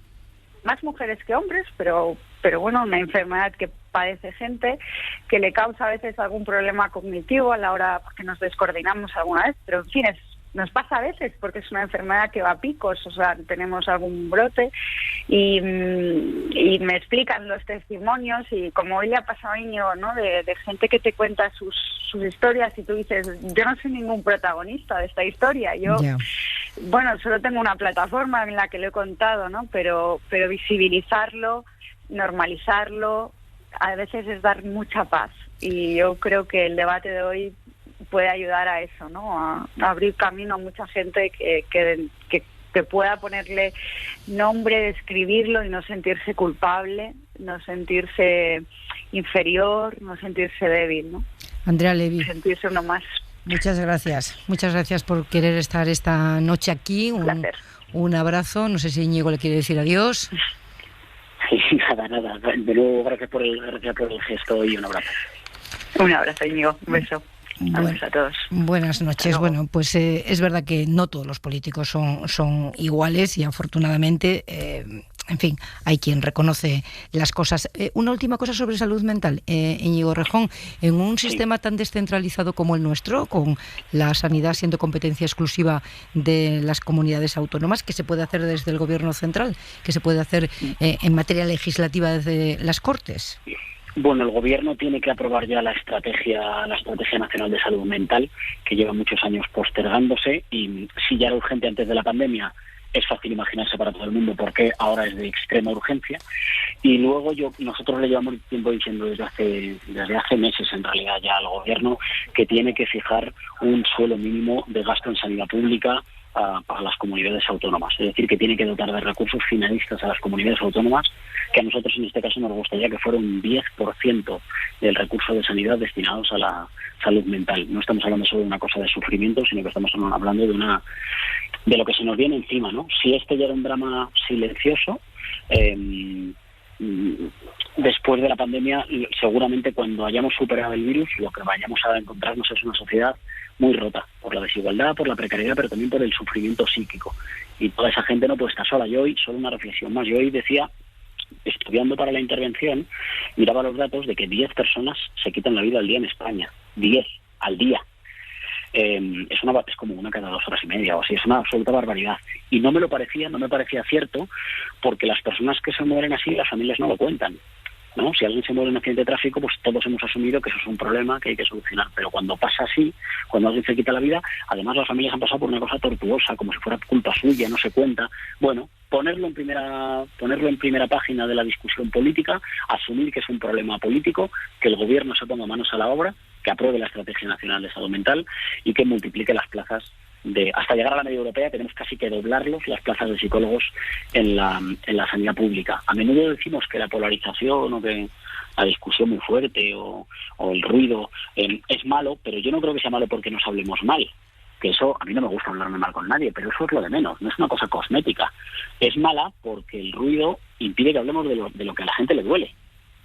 Speaker 5: más mujeres que hombres, pero bueno, una enfermedad que padece gente, que le causa a veces algún problema cognitivo a la hora que nos descoordinamos alguna vez, pero en fin, nos pasa a veces porque es una enfermedad que va a picos, o sea, tenemos algún brote y me explican los testimonios, y como hoy le ha pasado a Íñigo, ¿no? De gente que te cuenta sus historias, y tú dices, yo no soy ningún protagonista de esta historia, yo bueno, solo tengo una plataforma en la que lo he contado, ¿no? Pero visibilizarlo, normalizarlo, a veces es dar mucha paz, y yo creo que el debate de hoy puede ayudar a eso, ¿no? A abrir camino a mucha gente que pueda ponerle nombre, describirlo y no sentirse culpable, no sentirse inferior, no sentirse débil, ¿no?
Speaker 2: Andrea Levy.
Speaker 5: Sentirse uno más.
Speaker 2: Muchas gracias por querer estar esta noche aquí. Un abrazo. No sé si Íñigo le quiere decir adiós.
Speaker 3: Nada. De nuevo, gracias por el gesto y un abrazo.
Speaker 5: Un abrazo, Íñigo. Un beso. A todos.
Speaker 2: Buenas noches. Bueno, pues es verdad que no todos los políticos son iguales, y afortunadamente, en fin, hay quien reconoce las cosas. Una última cosa sobre salud mental, Íñigo Rejón. En un sistema tan descentralizado como el nuestro, con la sanidad siendo competencia exclusiva de las comunidades autónomas, ¿qué se puede hacer desde el Gobierno central? ¿Qué se puede hacer en materia legislativa desde las Cortes?
Speaker 3: Bueno, el Gobierno tiene que aprobar ya la Estrategia Nacional de Salud Mental, que lleva muchos años postergándose, y si ya era urgente antes de la pandemia, es fácil imaginarse para todo el mundo por qué ahora es de extrema urgencia. Y luego nosotros le llevamos tiempo diciendo desde hace meses en realidad ya al Gobierno que tiene que fijar un suelo mínimo de gasto en sanidad pública para las comunidades autónomas, es decir, que tiene que dotar de recursos finalistas a las comunidades autónomas, que a nosotros en este caso nos gustaría que fuera un 10% del recurso de sanidad destinados a la salud mental. No estamos hablando solo de una cosa de sufrimiento, sino que estamos hablando de lo que se nos viene encima, ¿no? Si este ya era un drama silencioso, después de la pandemia, seguramente cuando hayamos superado el virus, lo que vayamos a encontrarnos es una sociedad muy rota por la desigualdad, por la precariedad, pero también por el sufrimiento psíquico. Y toda esa gente no puede estar sola. Yo hoy, solo una reflexión más, yo hoy decía, estudiando para la intervención, miraba los datos de que 10 personas se quitan la vida al día en España. 10 al día. Es como una cada 2 horas y media o así, es una absoluta barbaridad. Y no me parecía cierto, porque las personas que se mueren así, las familias no lo cuentan, ¿no? Si alguien se muere en un accidente de tráfico, pues todos hemos asumido que eso es un problema que hay que solucionar. Pero cuando pasa así, cuando alguien se quita la vida, además las familias han pasado por una cosa tortuosa, como si fuera culpa suya, no se cuenta. Bueno, ponerlo en primera página de la discusión política, asumir que es un problema político, que el Gobierno se ponga manos a la obra, que apruebe la Estrategia Nacional de Salud Mental y que multiplique las plazas hasta llegar a la media europea. Tenemos casi que doblarlos, las plazas de psicólogos en la sanidad pública. A menudo decimos que la polarización o que la discusión muy fuerte o el ruido es malo, pero yo no creo que sea malo porque nos hablemos mal. Que eso, a mí no me gusta hablarme mal con nadie, pero eso es lo de menos, no es una cosa cosmética. Es mala porque el ruido impide que hablemos de lo que a la gente le duele,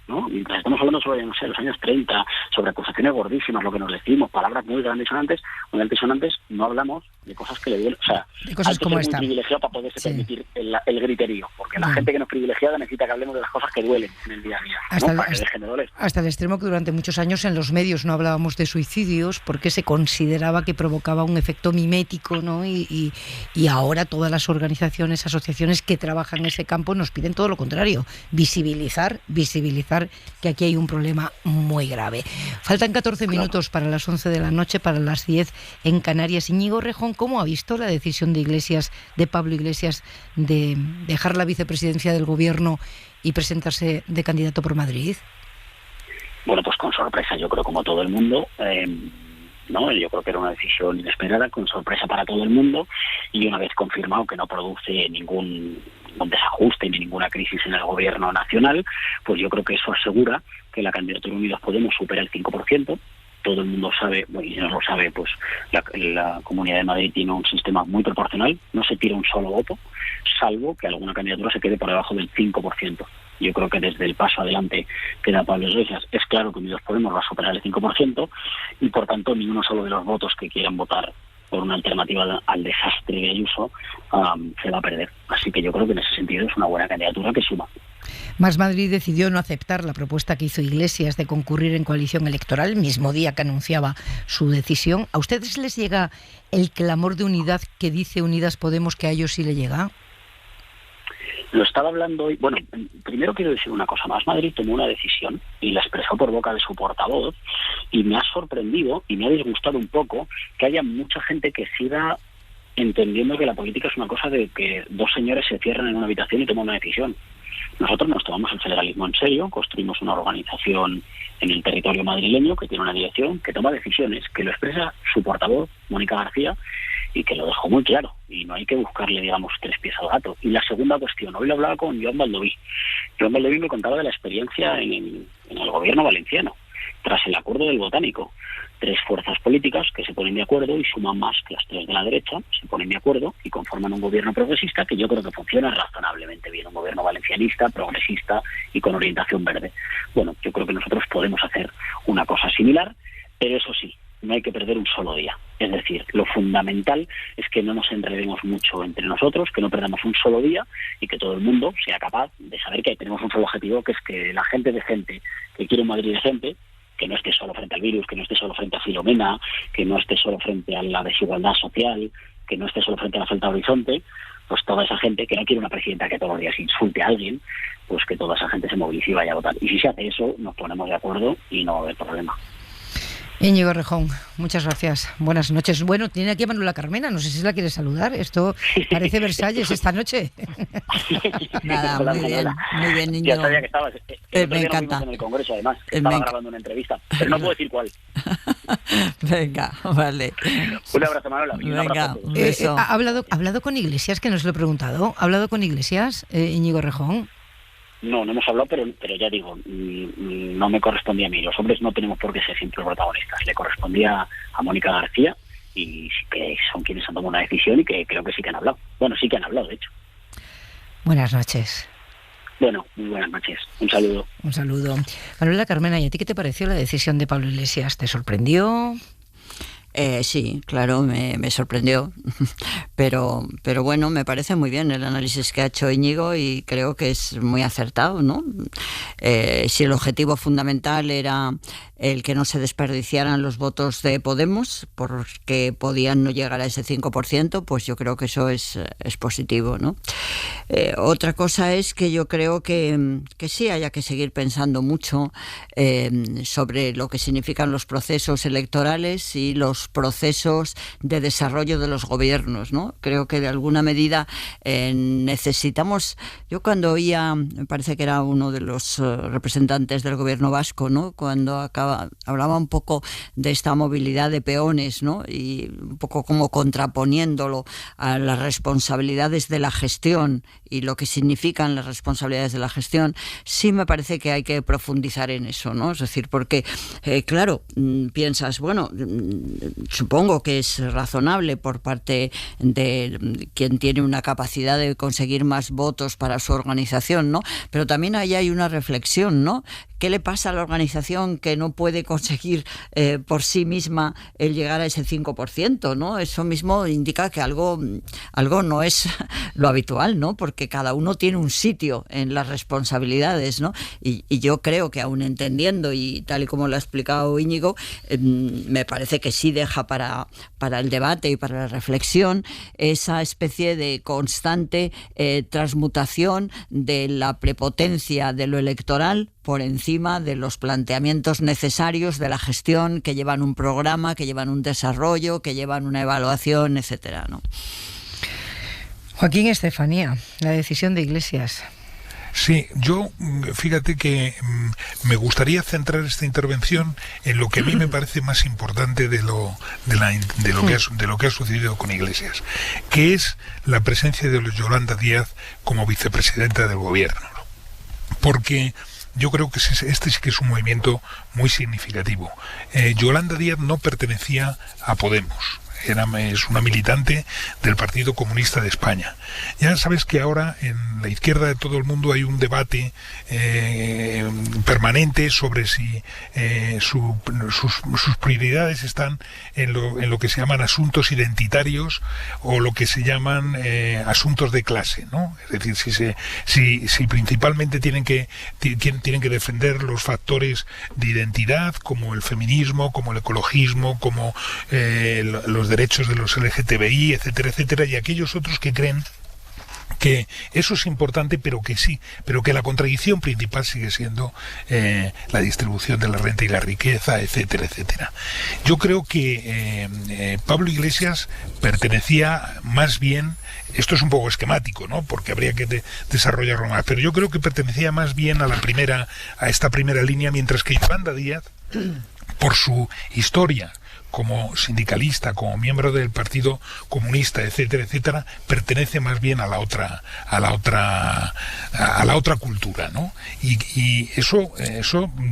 Speaker 3: ¿no? Mientras estamos hablando sobre, no sé, los años 30, sobre acusaciones gordísimas, lo que nos decimos, palabras muy altisonantes, no hablamos de cosas que le duelen. O sea,
Speaker 2: de cosas
Speaker 3: hay que
Speaker 2: como
Speaker 3: ser
Speaker 2: esta.
Speaker 3: muy privilegiado para poderse permitir el griterío, porque la gente que no es privilegiada necesita que hablemos de las cosas que duelen en el día a día, ¿no? Para que dejen de doler.
Speaker 2: Hasta el extremo que durante muchos años en los medios no hablábamos de suicidios porque se consideraba que provocaba un efecto mimético, ¿no? Y ahora todas las organizaciones, asociaciones que trabajan en ese campo nos piden todo lo contrario, visibilizar que aquí hay un problema muy grave. Faltan 14 minutos para las 11 de la noche, para las 10 en Canarias. Íñigo Rejón, ¿cómo ha visto la decisión de Pablo Iglesias, de dejar la vicepresidencia del Gobierno y presentarse de candidato por Madrid?
Speaker 3: Bueno, pues con sorpresa, yo creo, como todo el mundo. ¿no? Yo creo que era una decisión inesperada, con sorpresa para todo el mundo, y una vez confirmado que no produce ningún desajuste ni ninguna crisis en el gobierno nacional, pues yo creo que eso asegura que la candidatura Unidas Podemos supera el 5%. Todo el mundo sabe, y si no lo sabe, pues la Comunidad de Madrid tiene un sistema muy proporcional, no se tira un solo voto, salvo que alguna candidatura se quede por debajo del 5%. Yo creo que desde el paso adelante que da Pablo Iglesias es claro que Unidos Podemos va a superar el 5%, y por tanto ni uno solo de los votos que quieran votar por una alternativa al desastre de Ayuso se va a perder. Así que yo creo que en ese sentido es una buena candidatura que suma.
Speaker 2: Más Madrid decidió no aceptar la propuesta que hizo Iglesias de concurrir en coalición electoral, el mismo día que anunciaba su decisión. ¿A ustedes les llega el clamor de unidad que dice Unidas Podemos que a ellos sí le llega?
Speaker 3: Lo estaba hablando hoy. Bueno, primero quiero decir una cosa más. Madrid tomó una decisión y la expresó por boca de su portavoz, y me ha sorprendido y me ha disgustado un poco que haya mucha gente que siga entendiendo que la política es una cosa de que dos señores se cierran en una habitación y toman una decisión. Nosotros nos tomamos el federalismo en serio, construimos una organización en el territorio madrileño que tiene una dirección, que toma decisiones, que lo expresa su portavoz, Mónica García, y que lo dejó muy claro, y no hay que buscarle, digamos, tres pies al gato. Y la segunda cuestión, hoy lo hablaba con Joan Baldoví. Joan Baldoví me contaba de la experiencia en el gobierno valenciano, tras el acuerdo del Botánico. 3 fuerzas políticas que se ponen de acuerdo y suman más que las 3 de la derecha, se ponen de acuerdo y conforman un gobierno progresista que yo creo que funciona razonablemente bien, un gobierno valencianista, progresista y con orientación verde. Bueno, yo creo que nosotros podemos hacer una cosa similar, pero eso sí, no hay que perder un solo día. Es decir, lo fundamental es que no nos enredemos mucho entre nosotros, que no perdamos un solo día y que todo el mundo sea capaz de saber que tenemos un solo objetivo, que es que la gente decente, que quiere un Madrid decente, que no esté solo frente al virus, que no esté solo frente a Filomena, que no esté solo frente a la desigualdad social, que no esté solo frente a la falta de horizonte, pues toda esa gente que no quiere una presidenta que todos los días insulte a alguien, pues que toda esa gente se movilice y vaya a votar. Y si se hace eso, nos ponemos de acuerdo y no va a haber problema.
Speaker 2: Íñigo Errejón, muchas gracias. Buenas noches. Bueno, tiene aquí a Manuela Carmena, no sé si la quiere saludar. Esto parece Versalles esta noche.
Speaker 1: Nada, muy bien, niño.
Speaker 3: Ya sabía que estabas.
Speaker 1: Me encanta.
Speaker 3: En el Congreso, además, estaba grabando una entrevista, pero no puedo decir cuál.
Speaker 1: Venga, vale.
Speaker 3: Un abrazo, Manuela.
Speaker 1: Venga, un beso.
Speaker 2: ¿Ha hablado con Iglesias, que nos lo he preguntado? ¿Ha hablado con Iglesias, Íñigo Errejón?
Speaker 3: No hemos hablado, pero ya digo, no me correspondía a mí. Los hombres no tenemos por qué ser siempre protagonistas. Le correspondía a Mónica García, y sí que son quienes han tomado una decisión y que creo que sí que han hablado. Bueno, sí que han hablado, de hecho.
Speaker 2: Buenas noches.
Speaker 3: Bueno, muy buenas noches. Un saludo.
Speaker 2: Un saludo. Manuela Carmena, ¿y a ti qué te pareció la decisión de Pablo Iglesias? ¿Te sorprendió?
Speaker 1: Sí, claro, me sorprendió, pero bueno, me parece muy bien el análisis que ha hecho Íñigo y creo que es muy acertado, ¿no? Si el objetivo fundamental era el que no se desperdiciaran los votos de Podemos, porque podían no llegar a ese 5%, pues yo creo que eso es positivo, ¿no? Otra cosa es que yo creo que sí haya que seguir pensando mucho sobre lo que significan los procesos electorales y los procesos de desarrollo de los gobiernos, ¿no? Creo que de alguna medida necesitamos. Yo cuando oía, me parece que era uno de los representantes del gobierno vasco, ¿no? Cuando hablaba un poco de esta movilidad de peones, ¿no? Y un poco como contraponiéndolo a las responsabilidades de la gestión y lo que significan las responsabilidades de la gestión, sí me parece que hay que profundizar en eso, ¿no? Es decir, porque, claro, piensas, bueno, supongo que es razonable por parte de quien tiene una capacidad de conseguir más votos para su organización, ¿no? Pero también ahí hay una reflexión, ¿no? ¿Qué le pasa a la organización que no puede conseguir por sí misma el llegar a ese 5%, ¿no? Eso mismo indica que algo no es lo habitual, ¿no? Porque cada uno tiene un sitio en las responsabilidades, ¿no? Y yo creo que aún entendiendo, y tal y como lo ha explicado Íñigo, me parece que sí deja para el debate y para la reflexión esa especie de constante transmutación de la prepotencia de lo electoral por encima de los planteamientos necesarios de la gestión, que llevan un programa, que llevan un desarrollo, que llevan una evaluación, etcétera, ¿no?
Speaker 2: Joaquín Estefanía, la decisión de Iglesias.
Speaker 23: Sí, yo fíjate que me gustaría centrar esta intervención en lo que a mí me parece más importante de lo que ha sucedido con Iglesias, que es la presencia de Yolanda Díaz como vicepresidenta del gobierno, ¿no? Porque yo creo que este sí que es un movimiento muy significativo. Yolanda Díaz no pertenecía a Podemos. Es una militante del Partido Comunista de España. Ya sabes que ahora en la izquierda de todo el mundo hay un debate permanente sobre si sus prioridades están en lo que se llaman asuntos identitarios o lo que se llaman asuntos de clase, ¿no? Es decir, si principalmente tienen que defender los factores de identidad, como el feminismo, como el ecologismo, como los derechos de los LGTBI, etcétera, etcétera, y aquellos otros que creen que eso es importante, pero que la contradicción principal sigue siendo la distribución de la renta y la riqueza, etcétera, etcétera. Yo creo que Pablo Iglesias pertenecía más bien, esto es un poco esquemático, ¿no? Porque habría que desarrollarlo más, pero yo creo que pertenecía más bien a esta primera línea, mientras que Yolanda Díaz, por su historia como sindicalista, como miembro del Partido Comunista, etcétera, etcétera, pertenece más bien a la otra cultura, ¿no? Y eso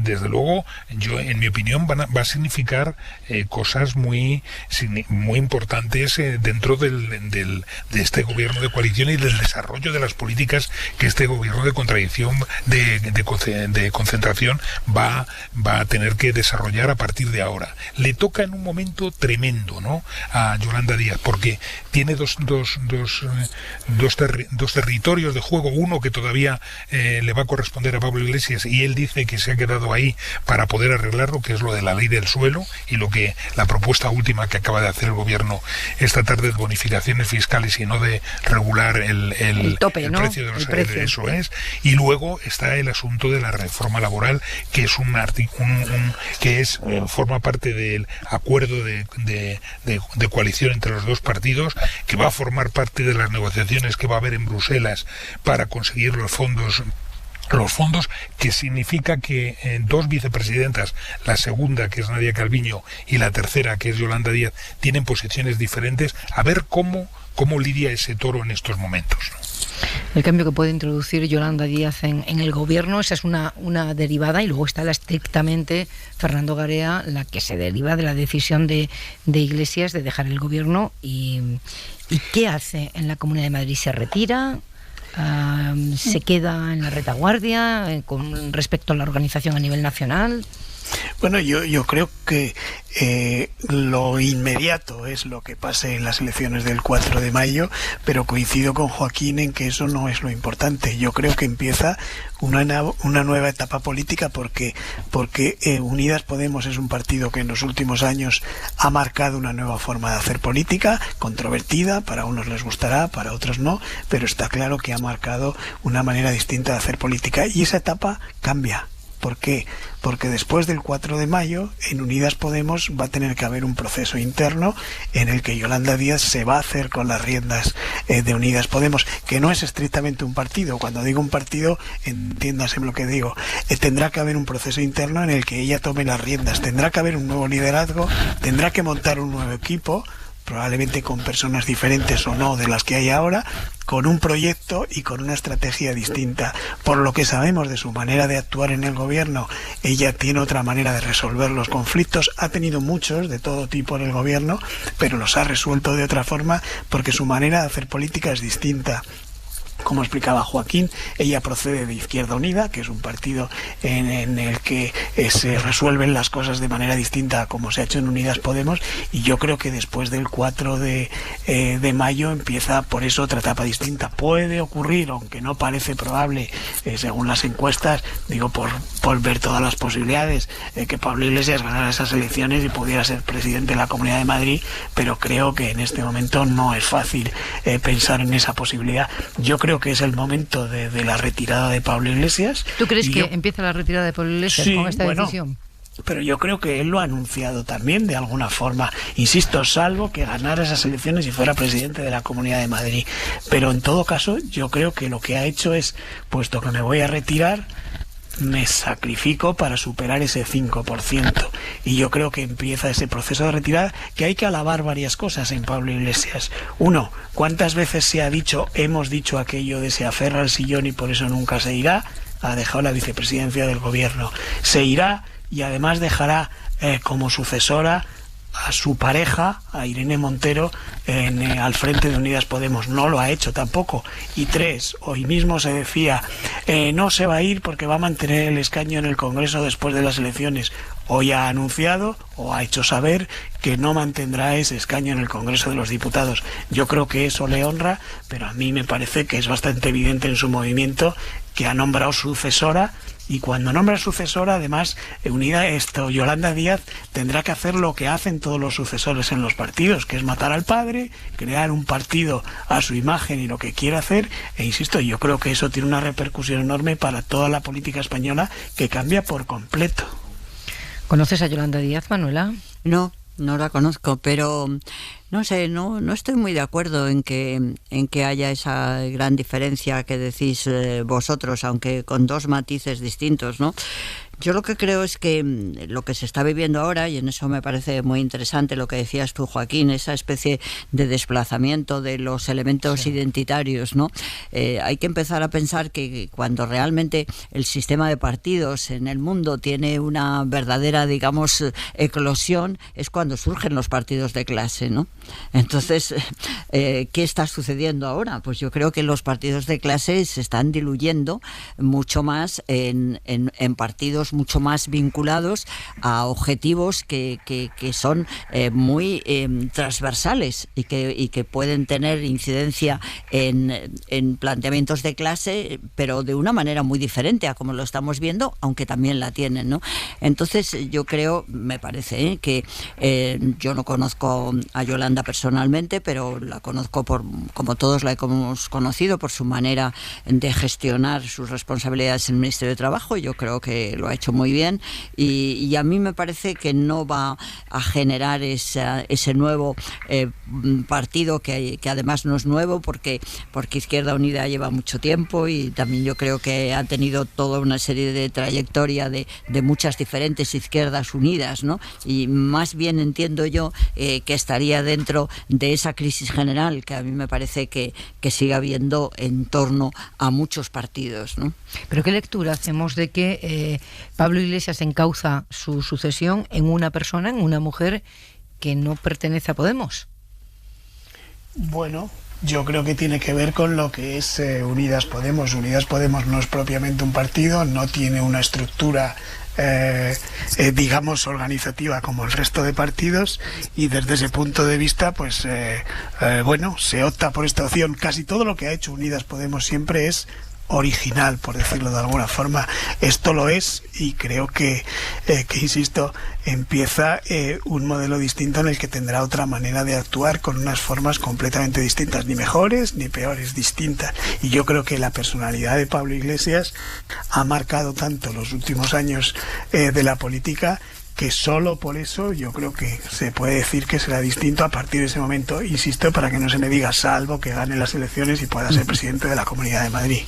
Speaker 23: desde luego, yo en mi opinión va a significar cosas muy importantes dentro de este gobierno de coalición y del desarrollo de las políticas que este gobierno de contradicción, de concentración va a tener que desarrollar a partir de ahora. Le toca en un momento tremendo, ¿no?, a Yolanda Díaz, porque tiene dos territorios de juego, uno que todavía le va a corresponder a Pablo Iglesias, y él dice que se ha quedado ahí para poder arreglarlo, que es lo de la ley del suelo y la propuesta última que acaba de hacer el gobierno esta tarde, de bonificaciones fiscales y no de regular el tope, el precio de los salarios. Eso es. Y luego está el asunto de la reforma laboral, que es forma parte del acuerdo de coalición entre los dos partidos, que va a formar parte de las negociaciones que va a haber en Bruselas para conseguir los fondos, que significa que dos vicepresidentas, la segunda, que es Nadia Calviño, y la tercera, que es Yolanda Díaz, tienen posiciones diferentes. A ver cómo lidia ese toro en estos momentos, ¿no?
Speaker 2: El cambio que puede introducir Yolanda Díaz en el gobierno, esa es una derivada, y luego está la estrictamente Fernando Garea, la que se deriva de la decisión de Iglesias de dejar el gobierno. ¿Y qué hace en la Comunidad de Madrid? ¿Se retira? ¿Se queda en la retaguardia con respecto a la organización a nivel nacional?
Speaker 7: Bueno, yo creo que lo inmediato es lo que pase en las elecciones del 4 de mayo, pero coincido con Joaquín en que eso no es lo importante. Yo creo que empieza una nueva etapa política porque Unidas Podemos es un partido que en los últimos años ha marcado una nueva forma de hacer política, controvertida, para unos les gustará, para otros no, pero está claro que ha marcado una manera distinta de hacer política, y esa etapa cambia. ¿Por qué? Porque después del 4 de mayo en Unidas Podemos va a tener que haber un proceso interno en el que Yolanda Díaz se va a hacer con las riendas de Unidas Podemos, que no es estrictamente un partido. Cuando digo un partido, entiéndase lo que digo. Tendrá que haber un proceso interno en el que ella tome las riendas, tendrá que haber un nuevo liderazgo, tendrá que montar un nuevo equipo, probablemente con personas diferentes o no de las que hay ahora, con un proyecto y con una estrategia distinta. Por lo que sabemos de su manera de actuar en el gobierno, ella tiene otra manera de resolver los conflictos. Ha tenido muchos de todo tipo en el gobierno, pero los ha resuelto de otra forma porque su manera de hacer política es distinta. Como explicaba Joaquín, ella procede de Izquierda Unida, que es un partido en el que se resuelven las cosas de manera distinta a como se ha hecho en Unidas Podemos, y yo creo que después del 4 de mayo empieza por eso otra etapa distinta. Puede ocurrir, aunque no parece probable, según las encuestas, digo por ver todas las posibilidades, que Pablo Iglesias ganara esas elecciones y pudiera ser presidente de la Comunidad de Madrid, pero creo que en este momento no es fácil pensar en esa posibilidad. Yo creo que es el momento de la retirada de Pablo Iglesias.
Speaker 2: ¿Tú crees que empieza la retirada de Pablo Iglesias con esta decisión?
Speaker 7: pero yo creo que él lo ha anunciado también de alguna forma, insisto, salvo que ganara esas elecciones y fuera presidente de la Comunidad de Madrid. Pero en todo caso yo creo que lo que ha hecho es, puesto que me voy a retirar, me sacrifico para superar ese 5%. Y yo creo que empieza ese proceso de retirada, que hay que alabar varias cosas en Pablo Iglesias. Uno, ¿cuántas veces se ha dicho, hemos dicho aquello de se aferra al sillón y por eso nunca se irá? Ha dejado la vicepresidencia del gobierno. Se irá y además dejará como sucesora a su pareja, a Irene Montero, al frente de Unidas Podemos. No lo ha hecho tampoco. Y 3, hoy mismo se decía, no se va a ir porque va a mantener el escaño en el Congreso después de las elecciones. Hoy ha anunciado o ha hecho saber que no mantendrá ese escaño en el Congreso de los Diputados. Yo creo que eso le honra, pero a mí me parece que es bastante evidente en su movimiento que ha nombrado sucesora. Y cuando nombra sucesora, además, Yolanda Díaz tendrá que hacer lo que hacen todos los sucesores en los partidos, que es matar al padre, crear un partido a su imagen y lo que quiera hacer. E insisto, yo creo que eso tiene una repercusión enorme para toda la política española, que cambia por completo.
Speaker 2: ¿Conoces a Yolanda Díaz, Manuela?
Speaker 1: No la conozco, pero no sé, no estoy muy de acuerdo en que haya esa gran diferencia que decís vosotros, aunque con dos matices distintos, ¿no? Yo lo que creo es que lo que se está viviendo ahora, y en eso me parece muy interesante lo que decías tú, Joaquín, esa especie de desplazamiento de los elementos identitarios, ¿no? Hay que empezar a pensar que cuando realmente el sistema de partidos en el mundo tiene una verdadera, digamos, eclosión, es cuando surgen los partidos de clase, ¿no? Entonces, ¿qué está sucediendo ahora? Pues yo creo que los partidos de clase se están diluyendo mucho más en partidos mucho más vinculados a objetivos que son muy transversales y que pueden tener incidencia en planteamientos de clase, pero de una manera muy diferente a como lo estamos viendo, aunque también la tienen, ¿no? Entonces yo creo, me parece, que yo no conozco a Yolanda personalmente, pero la conozco como todos la hemos conocido, por su manera de gestionar sus responsabilidades en el Ministerio de Trabajo. Yo creo que lo ha hecho muy bien y a mí me parece que no va a generar ese nuevo partido que además no es nuevo porque Izquierda Unida lleva mucho tiempo y también yo creo que ha tenido toda una serie de trayectoria de muchas diferentes izquierdas unidas, ¿no? Y más bien entiendo yo que estaría dentro de esa crisis general que a mí me parece que sigue habiendo en torno a muchos partidos, ¿no?
Speaker 2: Pero ¿qué lectura hacemos de que Pablo Iglesias encauza su sucesión en una persona, en una mujer que no pertenece a Podemos?
Speaker 7: Bueno, yo creo que tiene que ver con lo que es Unidas Podemos. Unidas Podemos no es propiamente un partido, no tiene una estructura digamos organizativa como el resto de partidos, y desde ese punto de vista pues bueno, se opta por esta opción. Casi todo lo que ha hecho Unidas Podemos siempre es original, por decirlo de alguna forma. Esto lo es, y creo que insisto, empieza un modelo distinto en el que tendrá otra manera de actuar, con unas formas completamente distintas, ni mejores ni peores, distintas. Y yo creo que la personalidad de Pablo Iglesias ha marcado tanto los últimos años de la política, que solo por eso yo creo que se puede decir que será distinto a partir de ese momento, insisto, para que no se me diga salvo que gane las elecciones y pueda ser presidente de la Comunidad de Madrid.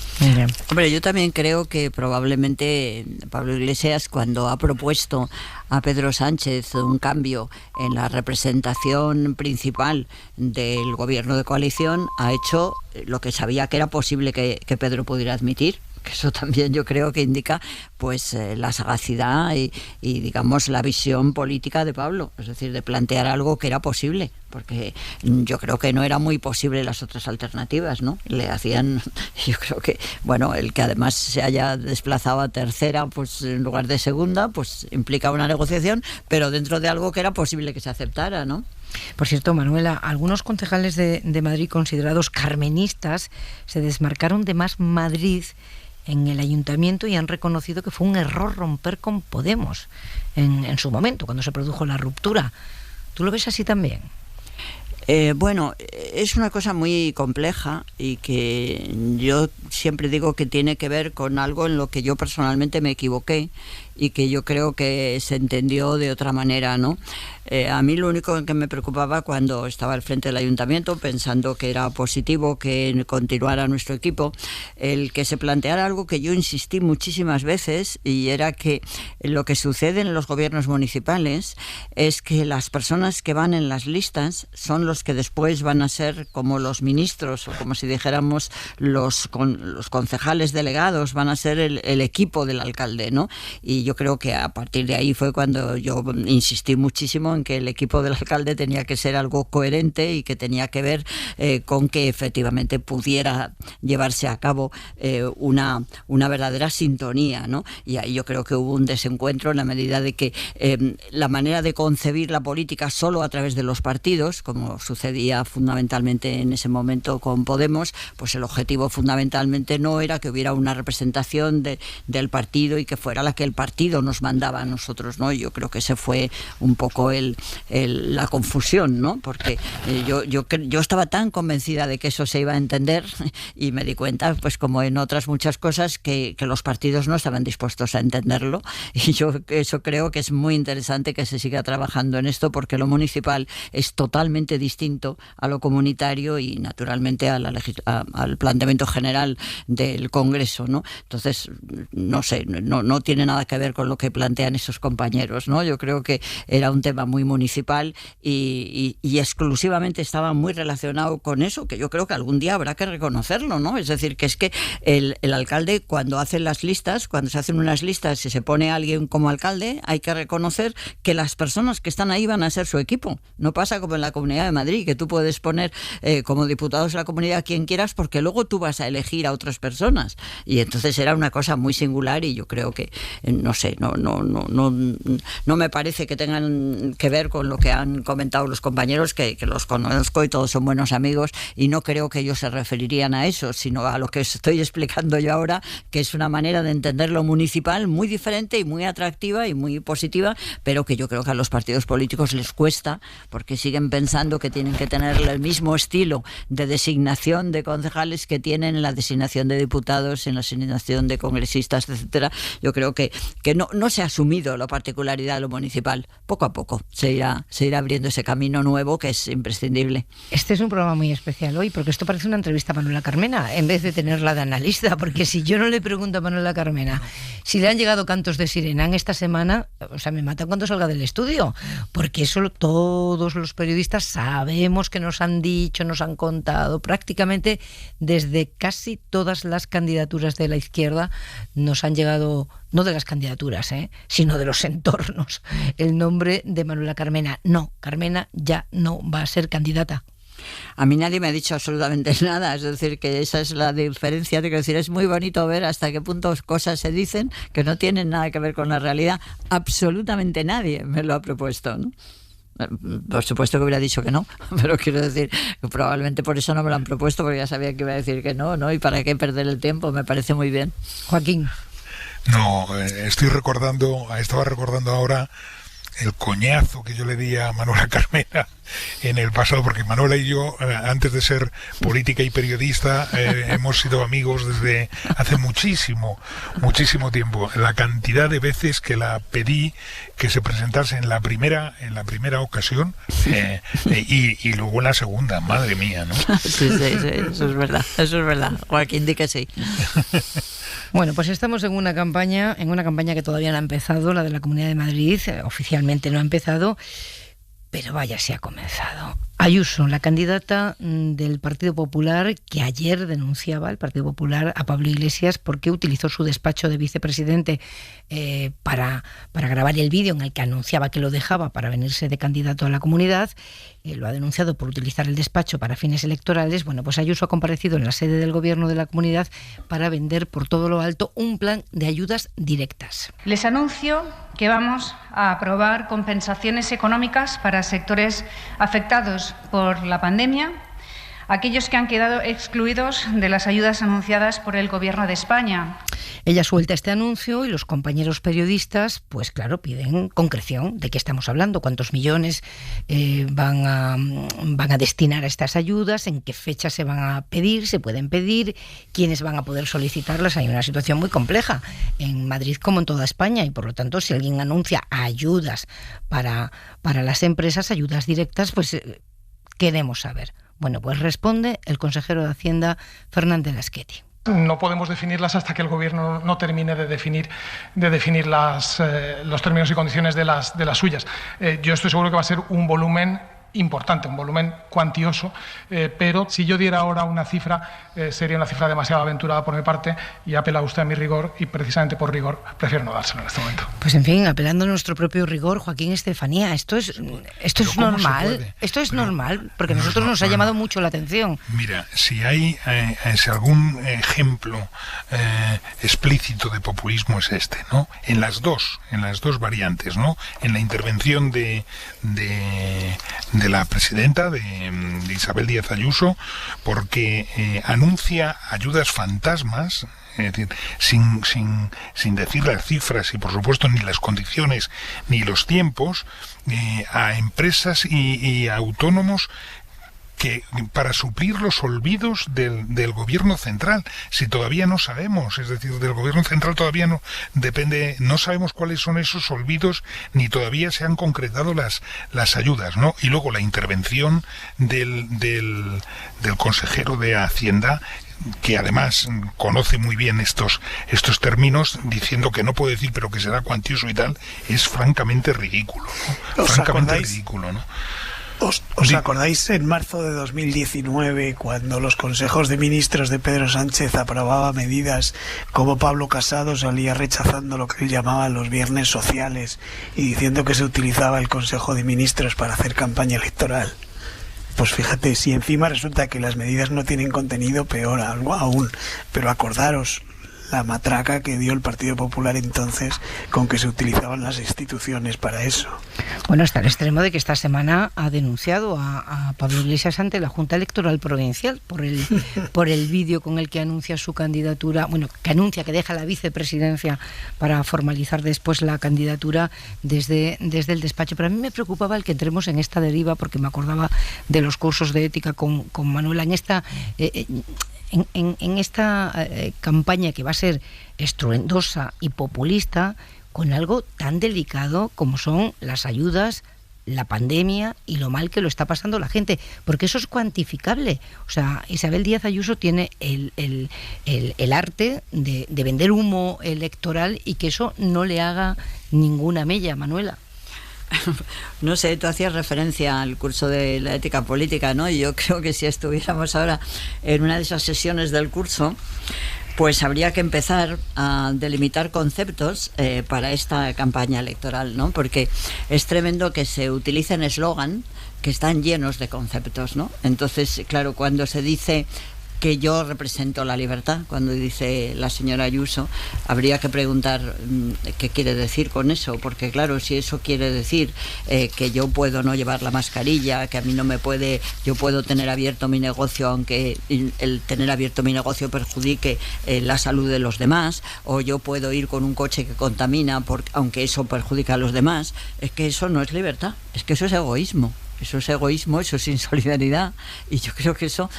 Speaker 1: Hombre, yo también creo que probablemente Pablo Iglesias, cuando ha propuesto a Pedro Sánchez un cambio en la representación principal del gobierno de coalición, ha hecho lo que sabía que era posible que Pedro pudiera admitir. Que eso también yo creo que indica pues la sagacidad y digamos la visión política de Pablo, es decir, de plantear algo que era posible, porque yo creo que no era muy posible las otras alternativas, ¿no? Le hacían, yo creo que, bueno, el que además se haya desplazado a tercera pues en lugar de segunda, pues implica una negociación, pero dentro de algo que era posible que se aceptara, ¿no?
Speaker 2: Por cierto, Manuela, algunos concejales de Madrid considerados carmenistas se desmarcaron de Más Madrid en el ayuntamiento y han reconocido que fue un error romper con Podemos en su momento, cuando se produjo la ruptura. ¿Tú lo ves así también?
Speaker 1: Bueno, es una cosa muy compleja y que yo siempre digo que tiene que ver con algo en lo que yo personalmente me equivoqué y que yo creo que se entendió de otra manera, ¿no? A mí lo único que me preocupaba cuando estaba al frente del ayuntamiento, pensando que era positivo que continuara nuestro equipo, el que se planteara algo que yo insistí muchísimas veces, y era que lo que sucede en los gobiernos municipales es que las personas que van en las listas son los que después van a ser como los ministros, o como si dijéramos los concejales delegados, van a ser el equipo del alcalde, ¿no? Y yo creo que a partir de ahí fue cuando yo insistí muchísimo en que el equipo del alcalde tenía que ser algo coherente y que tenía que ver con que efectivamente pudiera llevarse a cabo una verdadera sintonía, ¿no? Y ahí yo creo que hubo un desencuentro en la medida de que la manera de concebir la política solo a través de los partidos, como sucedía fundamentalmente en ese momento con Podemos, pues el objetivo fundamentalmente no era que hubiera una representación del partido y que fuera la que el partido nos mandaba a nosotros, ¿no? Yo creo que ese fue un poco la confusión, ¿no? Porque yo estaba tan convencida de que eso se iba a entender y me di cuenta, pues como en otras muchas cosas, que los partidos no estaban dispuestos a entenderlo, y yo eso creo que es muy interesante que se siga trabajando en esto, porque lo municipal es totalmente distinto a lo comunitario y naturalmente al planteamiento general del Congreso, ¿no? Entonces, no sé, no tiene nada que ver con lo que plantean esos compañeros, ¿no? Yo creo que era un tema muy municipal y exclusivamente estaba muy relacionado con eso, que yo creo que algún día habrá que reconocerlo, ¿no? Es decir, que es que el alcalde, cuando hacen las listas, cuando se hacen unas listas y se pone a alguien como alcalde, hay que reconocer que las personas que están ahí van a ser su equipo. No pasa como en la Comunidad de Madrid, que tú puedes poner como diputados de la comunidad a quien quieras, porque luego tú vas a elegir a otras personas. Y entonces era una cosa muy singular, y yo creo que, no sé, no me parece que tengan que ver con lo que han comentado los compañeros, que los conozco y todos son buenos amigos, y no creo que ellos se referirían a eso, sino a lo que estoy explicando yo ahora, que es una manera de entender lo municipal muy diferente y muy atractiva y muy positiva, pero que yo creo que a los partidos políticos les cuesta, porque siguen pensando que tienen que tener el mismo estilo de designación de concejales que tienen en la designación de diputados, en la designación de congresistas, etcétera. Yo creo que no se ha asumido la particularidad de lo municipal. Poco a poco se irá abriendo ese camino nuevo que es imprescindible.
Speaker 2: Este es un programa muy especial hoy, porque esto parece una entrevista a Manuela Carmena, en vez de tenerla de analista, porque si yo no le pregunto a Manuela Carmena si le han llegado cantos de sirena en esta semana, o sea, me matan cuando salga del estudio, porque eso todos los periodistas sabemos que nos han dicho, nos han contado, prácticamente desde casi todas las candidaturas de la izquierda nos han llegado, no de las candidaturas, sino de los entornos, el nombre de Manuela Carmena. No, Carmena ya no va a ser candidata.
Speaker 1: A mí nadie me ha dicho absolutamente nada, es decir, que esa es la diferencia. Te quiero decir, es muy bonito ver hasta qué punto cosas se dicen que no tienen nada que ver con la realidad. Absolutamente nadie me lo ha propuesto, ¿no? Por supuesto que hubiera dicho que no, pero quiero decir que probablemente por eso no me lo han propuesto, porque ya sabía que iba a decir que no, ¿no? Y para qué perder el tiempo, me parece muy bien.
Speaker 2: Joaquín.
Speaker 23: No, estaba recordando ahora el coñazo que yo le di a Manuela Carmena en el pasado, porque Manuela y yo, antes de ser política y periodista, hemos sido amigos desde hace muchísimo tiempo. La cantidad de veces que la pedí que se presentase en la primera ocasión y luego en la segunda, madre mía, ¿no?
Speaker 1: Sí, eso es verdad. Joaquín, di que sí.
Speaker 2: Bueno, pues estamos en una campaña que todavía no ha empezado, la de la Comunidad de Madrid, oficialmente no ha empezado, pero vaya, se ha comenzado. Ayuso, la candidata del Partido Popular, que ayer denunciaba el Partido Popular a Pablo Iglesias porque utilizó su despacho de vicepresidente para grabar el vídeo en el que anunciaba que lo dejaba para venirse de candidato a la comunidad. Lo ha denunciado por utilizar el despacho para fines electorales. Bueno, pues Ayuso ha comparecido en la sede del Gobierno de la comunidad para vender por todo lo alto un plan de ayudas directas.
Speaker 6: Les anuncio que vamos a aprobar compensaciones económicas para sectores afectados por la pandemia aquellos que han quedado excluidos de las ayudas anunciadas por el Gobierno de España.
Speaker 2: Ella suelta este anuncio y los compañeros periodistas, pues claro, piden concreción de qué estamos hablando, cuántos millones van a destinar a estas ayudas, en qué fecha se van a pedir, se pueden pedir, quiénes van a poder solicitarlas. Hay una situación muy compleja en Madrid como en toda España y por lo tanto si alguien anuncia ayudas para las empresas, ayudas directas, pues queremos saber. Bueno, pues responde el consejero de Hacienda, Fernández Laschetti.
Speaker 8: No podemos definirlas hasta que el Gobierno no termine de definir los términos y condiciones de las suyas. Yo estoy seguro que va a ser un volumen importante, un volumen cuantioso, pero si yo diera ahora una cifra, sería una cifra demasiado aventurada por mi parte y apela usted a mi rigor y precisamente por rigor prefiero no dárselo en este momento.
Speaker 2: Pues en fin, apelando a nuestro propio rigor, Joaquín Estefanía, esto es normal, porque a nosotros nos ha llamado mucho la atención.
Speaker 23: Mira, si hay algún ejemplo explícito de populismo es este, ¿no? En las dos variantes, ¿no? En la intervención de la presidenta, de Isabel Díaz Ayuso, porque anuncia ayudas fantasmas, es decir, sin decir las cifras y por supuesto ni las condiciones ni los tiempos, a empresas y a autónomos que para suplir los olvidos del gobierno central, si todavía no sabemos, es decir, del gobierno central todavía no sabemos cuáles son esos olvidos, ni todavía se han concretado las ayudas, ¿no? Y luego la intervención del consejero de Hacienda, que además conoce muy bien estos términos, diciendo que no puede decir pero que será cuantioso y tal, es francamente ridículo, ¿no? Ridículo, ¿no?
Speaker 7: ¿Os acordáis en marzo de 2019 cuando los consejos de ministros de Pedro Sánchez aprobaba medidas como Pablo Casado salía rechazando lo que él llamaba los viernes sociales y diciendo que se utilizaba el Consejo de Ministros para hacer campaña electoral? Pues fíjate, si encima resulta que las medidas no tienen contenido, peor aún. Pero acordaros la matraca que dio el Partido Popular entonces con que se utilizaban las instituciones para eso.
Speaker 2: Bueno, hasta el extremo de que esta semana ha denunciado a Pablo Iglesias ante la Junta Electoral Provincial por el vídeo con el que anuncia su candidatura, que anuncia que deja la vicepresidencia para formalizar después la candidatura desde el despacho. Pero a mí me preocupaba el que entremos en esta deriva, porque me acordaba de los cursos de ética con Manuela, en esta campaña que va a ser estruendosa y populista, con algo tan delicado como son las ayudas, la pandemia y lo mal que lo está pasando la gente, porque eso es cuantificable. O sea, Isabel Díaz Ayuso tiene el arte de vender humo electoral y que eso no le haga ninguna mella, Manuela.
Speaker 1: No sé, tú hacías referencia al curso de la ética política, ¿no? Y yo creo que si estuviéramos ahora en una de esas sesiones del curso, pues habría que empezar a delimitar conceptos para esta campaña electoral, ¿no? Porque es tremendo que se utilicen eslogan que están llenos de conceptos, ¿no? Entonces, claro, cuando se dice que yo represento la libertad, cuando dice la señora Ayuso, habría que preguntar qué quiere decir con eso, porque claro, si eso quiere decir que yo puedo no llevar la mascarilla, que a mí no me puede, yo puedo tener abierto mi negocio aunque el tener abierto mi negocio perjudique la salud de los demás, o yo puedo ir con un coche que contamina aunque eso perjudica a los demás, es que eso no es libertad, es que eso es egoísmo. Eso es egoísmo, eso es insolidaridad, y yo creo que eso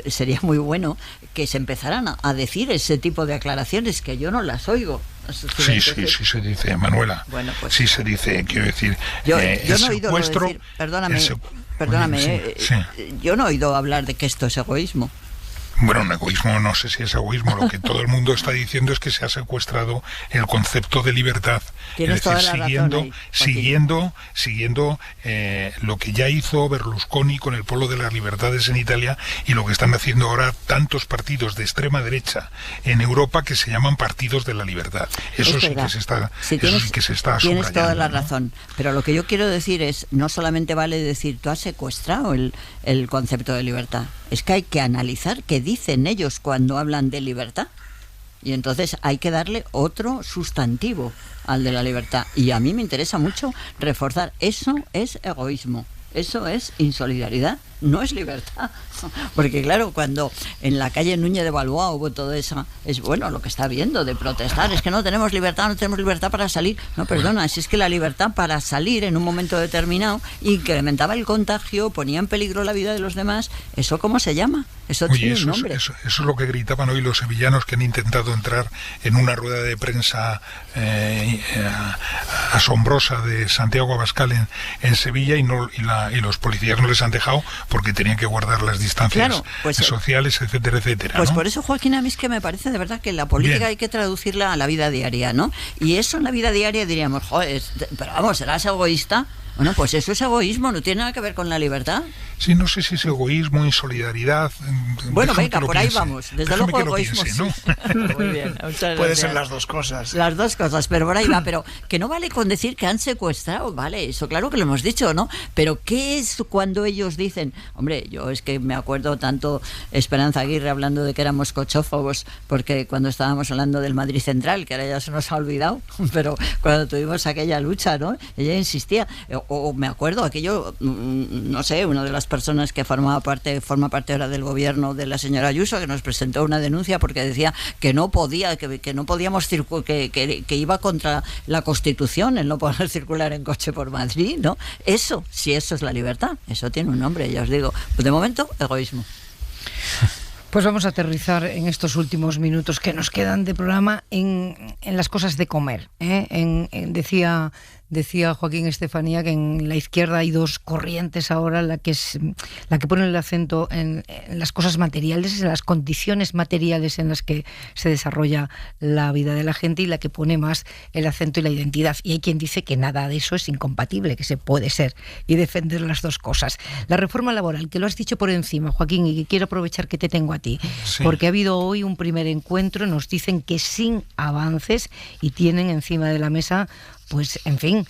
Speaker 1: sería muy bueno que se empezaran a decir ese tipo de aclaraciones, que yo no las oigo.
Speaker 23: Sí se dice, Manuela. Bueno, pues, sí se dice, quiero decir,
Speaker 1: yo no he oído decir, perdóname, yo no he oído hablar de que esto es egoísmo.
Speaker 23: Bueno, un egoísmo, no sé si es egoísmo, lo que todo el mundo está diciendo es que se ha secuestrado el concepto de libertad.
Speaker 1: Tienes toda la razón
Speaker 23: siguiendo lo que ya hizo Berlusconi con el Polo de las Libertades en Italia y lo que están haciendo ahora tantos partidos de extrema derecha en Europa que se llaman partidos de la libertad. Eso sí que se está subrayando.
Speaker 1: Tienes toda la razón, pero lo que yo quiero decir es, no solamente vale decir tú has secuestrado el concepto de libertad, es que hay que analizar qué dicen ellos cuando hablan de libertad. Y entonces hay que darle otro sustantivo al de la libertad. Y a mí me interesa mucho reforzar, eso es egoísmo, eso es insolidaridad. no es libertad. Porque claro, cuando en la calle Núñez de Balboa hubo todo eso, es bueno lo que está viendo de protestar, es que no tenemos libertad para salir. No, perdona, si es que la libertad para salir en un momento determinado incrementaba el contagio, ponía en peligro la vida de los demás, ¿eso cómo se llama? Eso tiene un nombre.
Speaker 23: Eso es lo que gritaban hoy los sevillanos que han intentado entrar en una rueda de prensa asombrosa de Santiago Abascal en Sevilla y los policías no les han dejado porque tenían que guardar las distancias sociales, etcétera, etcétera.
Speaker 1: Pues
Speaker 23: ¿no?
Speaker 1: Por eso, Joaquín, a mí es que me parece de verdad que la política hay que traducirla a la vida diaria, ¿no? Y eso en la vida diaria diríamos, joder, pero vamos, ¿serás egoísta? Bueno, pues eso es egoísmo, no tiene nada que ver con la libertad.
Speaker 23: Sí, no sé si es egoísmo, insolidaridad.
Speaker 1: Bueno, venga, por ahí vamos. Desde luego egoísmo
Speaker 23: piense, ¿no?
Speaker 1: Sí. Muy bien.
Speaker 7: Puede ser las dos cosas.
Speaker 1: Las dos cosas, pero por ahí va. Pero que no vale con decir que han secuestrado, vale, eso claro que lo hemos dicho, ¿no? Pero ¿qué es cuando ellos dicen? Hombre, yo es que me acuerdo tanto Esperanza Aguirre hablando de que éramos cochófobos, porque cuando estábamos hablando del Madrid Central, que ahora ya se nos ha olvidado, pero cuando tuvimos aquella lucha, ¿no? Ella insistía, o me acuerdo aquello, no sé, una de las personas que forma parte ahora del gobierno de la señora Ayuso, que nos presentó una denuncia porque decía que no podía, que no podíamos que iba contra la Constitución el no poder circular en coche por Madrid, ¿no? Eso, si eso es la libertad, eso tiene un nombre, ya os digo. De momento, egoísmo.
Speaker 2: Pues vamos a aterrizar en estos últimos minutos que nos quedan de programa en las cosas de comer, ¿eh? Decía Joaquín Estefanía que en la izquierda hay dos corrientes ahora, la que pone el acento en las cosas materiales, en las condiciones materiales en las que se desarrolla la vida de la gente, y la que pone más el acento en la identidad. Y hay quien dice que nada de eso es incompatible, que se puede ser y defender las dos cosas. La reforma laboral, que lo has dicho por encima, Joaquín, y que quiero aprovechar que te tengo a ti, sí, porque ha habido hoy un primer encuentro, nos dicen que sin avances, y tienen encima de la mesa, pues, en fin,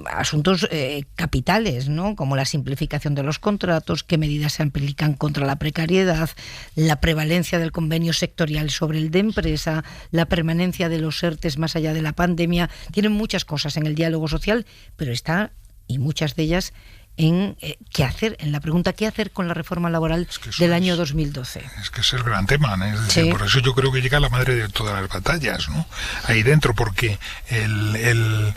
Speaker 2: asuntos capitales, ¿no? Como la simplificación de los contratos, qué medidas se aplican contra la precariedad, la prevalencia del convenio sectorial sobre el de empresa, la permanencia de los ERTEs más allá de la pandemia. Tienen muchas cosas en el diálogo social, pero está, y muchas de ellas, en qué hacer, en la pregunta ¿qué hacer con la reforma laboral del año 2012?
Speaker 23: Es que es el gran tema, ¿no? Es decir, sí, por eso yo creo que llega la madre de todas las batallas, ¿no? Ahí dentro, porque el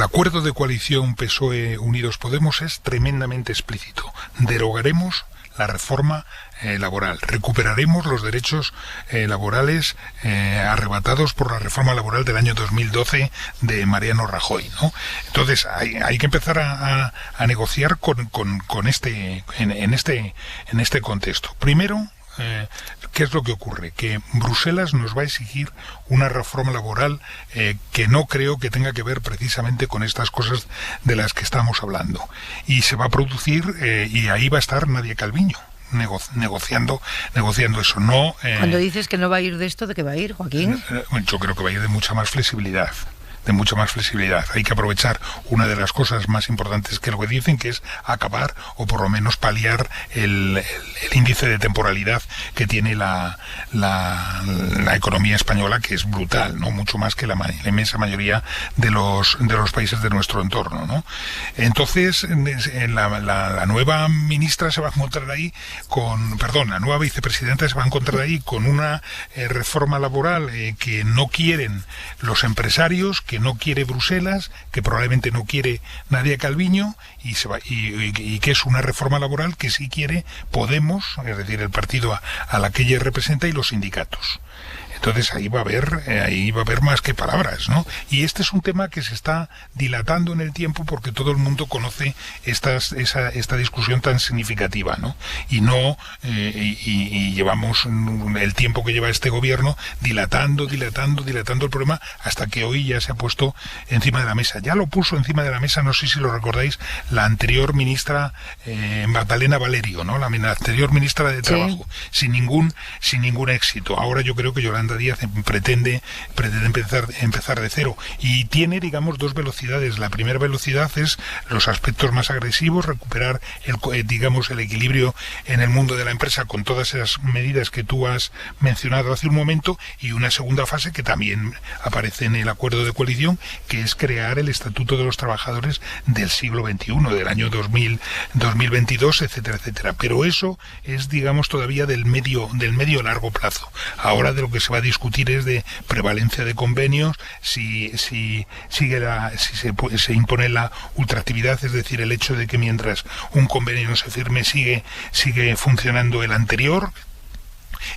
Speaker 23: acuerdo de coalición PSOE Unidos Podemos es tremendamente explícito. Derogaremos la reforma laboral, recuperaremos los derechos laborales arrebatados por la reforma laboral del año 2012 de Mariano Rajoy, ¿no? Entonces hay que empezar a negociar en este contexto. Primero, ¿qué es lo que ocurre? Que Bruselas nos va a exigir una reforma laboral que no creo que tenga que ver precisamente con estas cosas de las que estamos hablando. Y se va a producir, y ahí va a estar Nadia Calviño negociando eso. No,
Speaker 2: cuando dices que no va a ir de esto, ¿de qué va a ir, Joaquín?
Speaker 23: Yo creo que va a ir de mucha más flexibilidad. Hay que aprovechar una de las cosas más importantes que lo que dicen, que es acabar o por lo menos paliar el índice de temporalidad que tiene la economía española, que es brutal, ¿no? Mucho más que la inmensa mayoría de los países de nuestro entorno, ¿no? Entonces, la nueva ministra se va a encontrar ahí la nueva vicepresidenta se va a encontrar ahí con una reforma laboral que no quieren los empresarios, que no quiere Bruselas, que probablemente no quiere Nadia Calviño, y que es una reforma laboral que sí quiere Podemos, es decir, el partido a la que ella representa, y los sindicatos. Entonces ahí va a haber más que palabras, ¿no? Y este es un tema que se está dilatando en el tiempo porque todo el mundo conoce esta discusión tan significativa, ¿no? Y llevamos el tiempo que lleva este gobierno dilatando el problema, hasta que hoy ya se ha puesto encima de la mesa. Ya lo puso encima de la mesa, no sé si lo recordáis, la anterior ministra Magdalena Valerio, ¿no? La anterior ministra de Trabajo, sí, sin ningún éxito. Ahora yo creo que Yolanda Yolanda Díaz pretende empezar de cero, y tiene, digamos, dos velocidades. La primera velocidad es los aspectos más agresivos, recuperar el equilibrio en el mundo de la empresa con todas esas medidas que tú has mencionado hace un momento, y una segunda fase que también aparece en el acuerdo de coalición, que es crear el Estatuto de los Trabajadores del siglo XXI, del año 2022, etcétera, etcétera. Pero eso es, digamos, todavía del medio largo plazo. Ahora de lo que se va a discutir es de prevalencia de convenios, si se impone la ultraactividad, es decir, el hecho de que mientras un convenio no se firme sigue funcionando el anterior,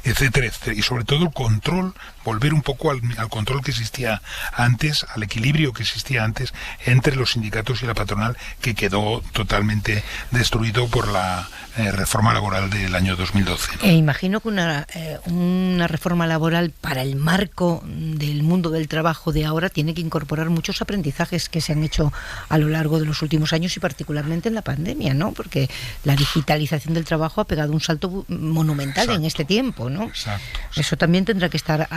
Speaker 23: etcétera, etcétera. Y sobre todo el control, volver un poco al control que existía antes, al equilibrio que existía antes entre los sindicatos y la patronal, que quedó totalmente destruido por la reforma laboral del año 2012.
Speaker 2: Imagino que una reforma laboral para el marco del mundo del trabajo de ahora tiene que incorporar muchos aprendizajes que se han hecho a lo largo de los últimos años y particularmente en la pandemia, ¿no? Porque la digitalización del trabajo ha pegado un salto monumental en este tiempo, ¿no? Exacto. Eso también tendrá que estar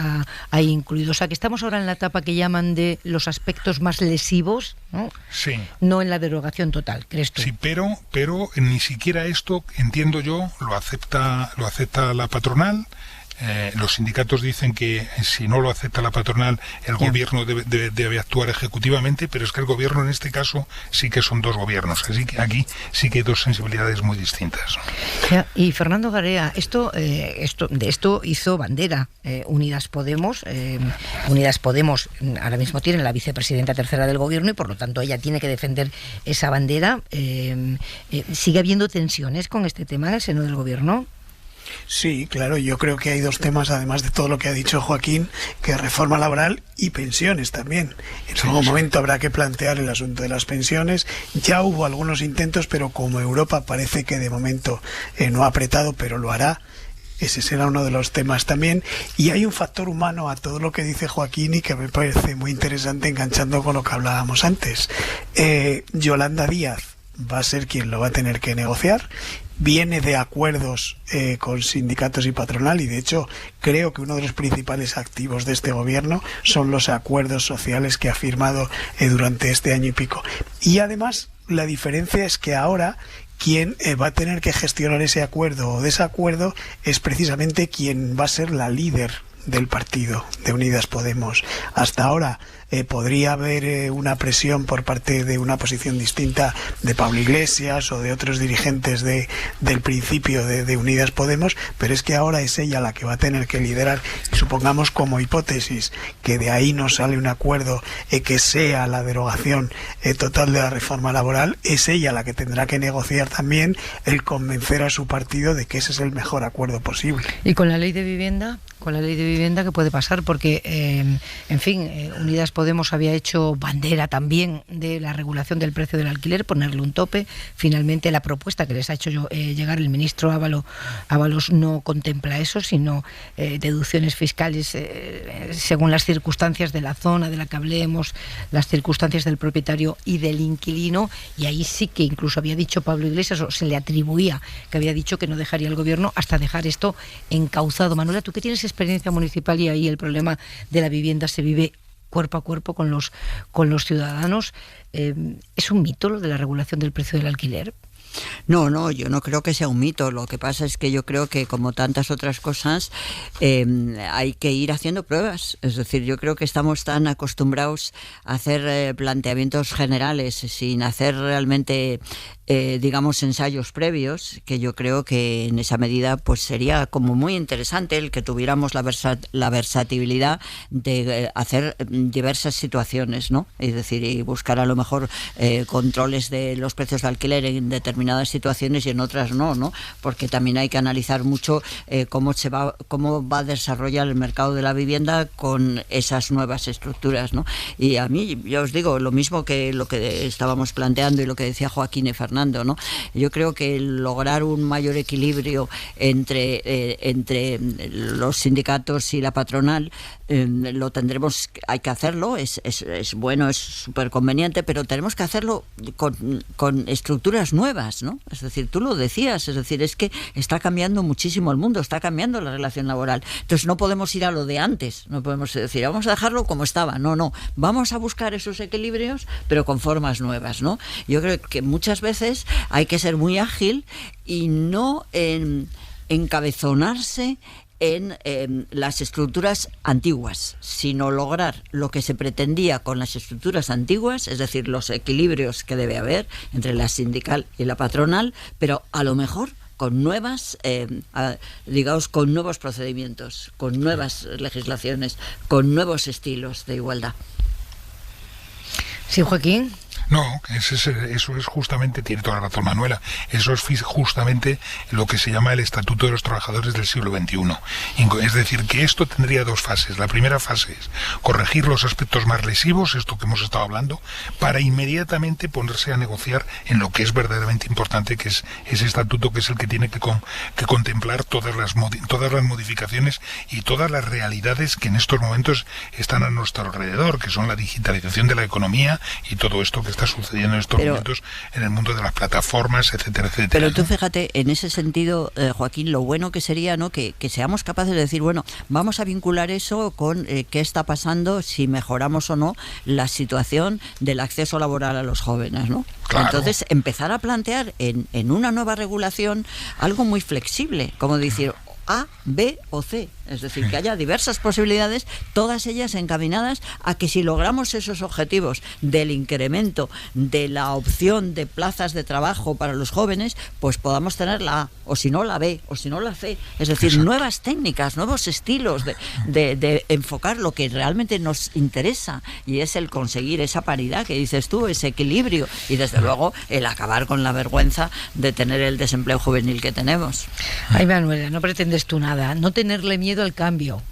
Speaker 2: ahí incluido. O sea, que estamos ahora en la etapa que llaman de los aspectos más lesivos, ¿no? Sí. No en la derogación total, ¿crees tú?
Speaker 23: Sí, pero ni siquiera esto, entiendo yo, lo acepta la patronal. Los sindicatos dicen que si no lo acepta la patronal, el gobierno debe actuar ejecutivamente, pero es que el gobierno en este caso sí que son dos gobiernos, así que aquí sí que hay dos sensibilidades muy distintas.
Speaker 2: Y Fernando Garea, de esto hizo bandera Unidas Podemos. Unidas Podemos ahora mismo tiene la vicepresidenta tercera del gobierno y por lo tanto ella tiene que defender esa bandera. ¿Sigue habiendo tensiones con este tema en el seno del gobierno?
Speaker 7: Sí, claro, yo creo que hay dos temas, además de todo lo que ha dicho Joaquín, que es reforma laboral y pensiones también. En algún momento habrá que plantear el asunto de las pensiones. Ya hubo algunos intentos, pero como Europa parece que de momento no ha apretado, pero lo hará, ese será uno de los temas también. Y hay un factor humano a todo lo que dice Joaquín y que me parece muy interesante, enganchando con lo que hablábamos antes. Yolanda Díaz va a ser quien lo va a tener que negociar. Viene de acuerdos con sindicatos y patronal, y de hecho creo que uno de los principales activos de este gobierno son los acuerdos sociales que ha firmado durante este año y pico. Y además la diferencia es que ahora quien va a tener que gestionar ese acuerdo o desacuerdo es precisamente quien va a ser la líder del partido de Unidas Podemos. Hasta ahora podría haber una presión por parte de una posición distinta de Pablo Iglesias o de otros dirigentes del principio de Unidas Podemos, pero es que ahora es ella la que va a tener que liderar. Supongamos como hipótesis que de ahí no sale un acuerdo que sea la derogación total de la reforma laboral, es ella la que tendrá que negociar también el convencer a su partido de que ese es el mejor acuerdo posible.
Speaker 2: ¿Y con la ley de vivienda? Con la ley de vivienda, ¿qué puede pasar? Porque, en fin, Unidas Podemos había hecho bandera también de la regulación del precio del alquiler, ponerle un tope. Finalmente, la propuesta que les ha hecho llegar el ministro Ábalos no contempla eso, sino deducciones fiscales según las circunstancias de la zona de la que hablemos, las circunstancias del propietario y del inquilino. Y ahí sí que incluso había dicho Pablo Iglesias, o se le atribuía que había dicho que no dejaría el gobierno hasta dejar esto encauzado. Manuela, ¿tú qué tienes experiencia municipal y ahí el problema de la vivienda se vive cuerpo a cuerpo con los ciudadanos? ¿Es un mito lo de la regulación del precio del alquiler?
Speaker 1: No, yo no creo que sea un mito. Lo que pasa es que yo creo que, como tantas otras cosas, hay que ir haciendo pruebas. Es decir, yo creo que estamos tan acostumbrados a hacer planteamientos generales sin hacer realmente digamos, ensayos previos, que yo creo que en esa medida pues sería como muy interesante el que tuviéramos la versatilidad de hacer diversas situaciones, ¿no? Es decir, y buscar a lo mejor controles de los precios de alquiler en determinadas situaciones y en otras no, porque también hay que analizar mucho cómo va a desarrollar el mercado de la vivienda con esas nuevas estructuras, ¿no? Y a mí, yo os digo, lo mismo que lo que estábamos planteando y lo que decía Joaquín y Fernando, Fernando, ¿no? Yo creo que lograr un mayor equilibrio entre los sindicatos y la patronal lo tendremos, hay que hacerlo, es bueno, es súper conveniente, pero tenemos que hacerlo con estructuras nuevas, ¿no? Es decir, tú lo decías, es decir, es que está cambiando muchísimo el mundo, está cambiando la relación laboral. Entonces no podemos ir a lo de antes, no podemos decir, vamos a dejarlo como estaba, no, vamos a buscar esos equilibrios, pero con formas nuevas, ¿no? Yo creo que muchas veces hay que ser muy ágil y no encabezonarse en las estructuras antiguas, sino lograr lo que se pretendía con las estructuras antiguas, es decir, los equilibrios que debe haber entre la sindical y la patronal, pero a lo mejor con nuevas, digamos, con nuevos procedimientos, con nuevas legislaciones, con nuevos estilos de igualdad.
Speaker 2: Sí, Joaquín.
Speaker 23: No, eso es justamente, tiene toda la razón Manuela, eso es justamente lo que se llama el Estatuto de los Trabajadores del siglo XXI. Es decir, que esto tendría dos fases. La primera fase es corregir los aspectos más lesivos, esto que hemos estado hablando, para inmediatamente ponerse a negociar en lo que es verdaderamente importante, que es ese estatuto, que es el que tiene que contemplar todas las modificaciones y todas las realidades que en estos momentos están a nuestro alrededor, que son la digitalización de la economía y todo esto que está sucediendo en estos momentos en el mundo de las plataformas, etcétera, etcétera.
Speaker 1: Pero tú fíjate, en ese sentido, Joaquín, lo bueno que sería, ¿no?, que seamos capaces de decir, bueno, vamos a vincular eso con qué está pasando, si mejoramos o no la situación del acceso laboral a los jóvenes, ¿no? Claro. Entonces, empezar a plantear en una nueva regulación algo muy flexible, como decir A, B o C. Es decir, que haya diversas posibilidades, todas ellas encaminadas a que si logramos esos objetivos del incremento de la opción de plazas de trabajo para los jóvenes, pues podamos tener la A, o si no la B, o si no la C. Es decir, exacto, nuevas técnicas, nuevos estilos de enfocar lo que realmente nos interesa, y es el conseguir esa paridad que dices tú, ese equilibrio, y desde luego el acabar con la vergüenza de tener el desempleo juvenil que tenemos.
Speaker 2: Ay, Manuela, no pretendes tú nada, no tenerle miedo al cambio.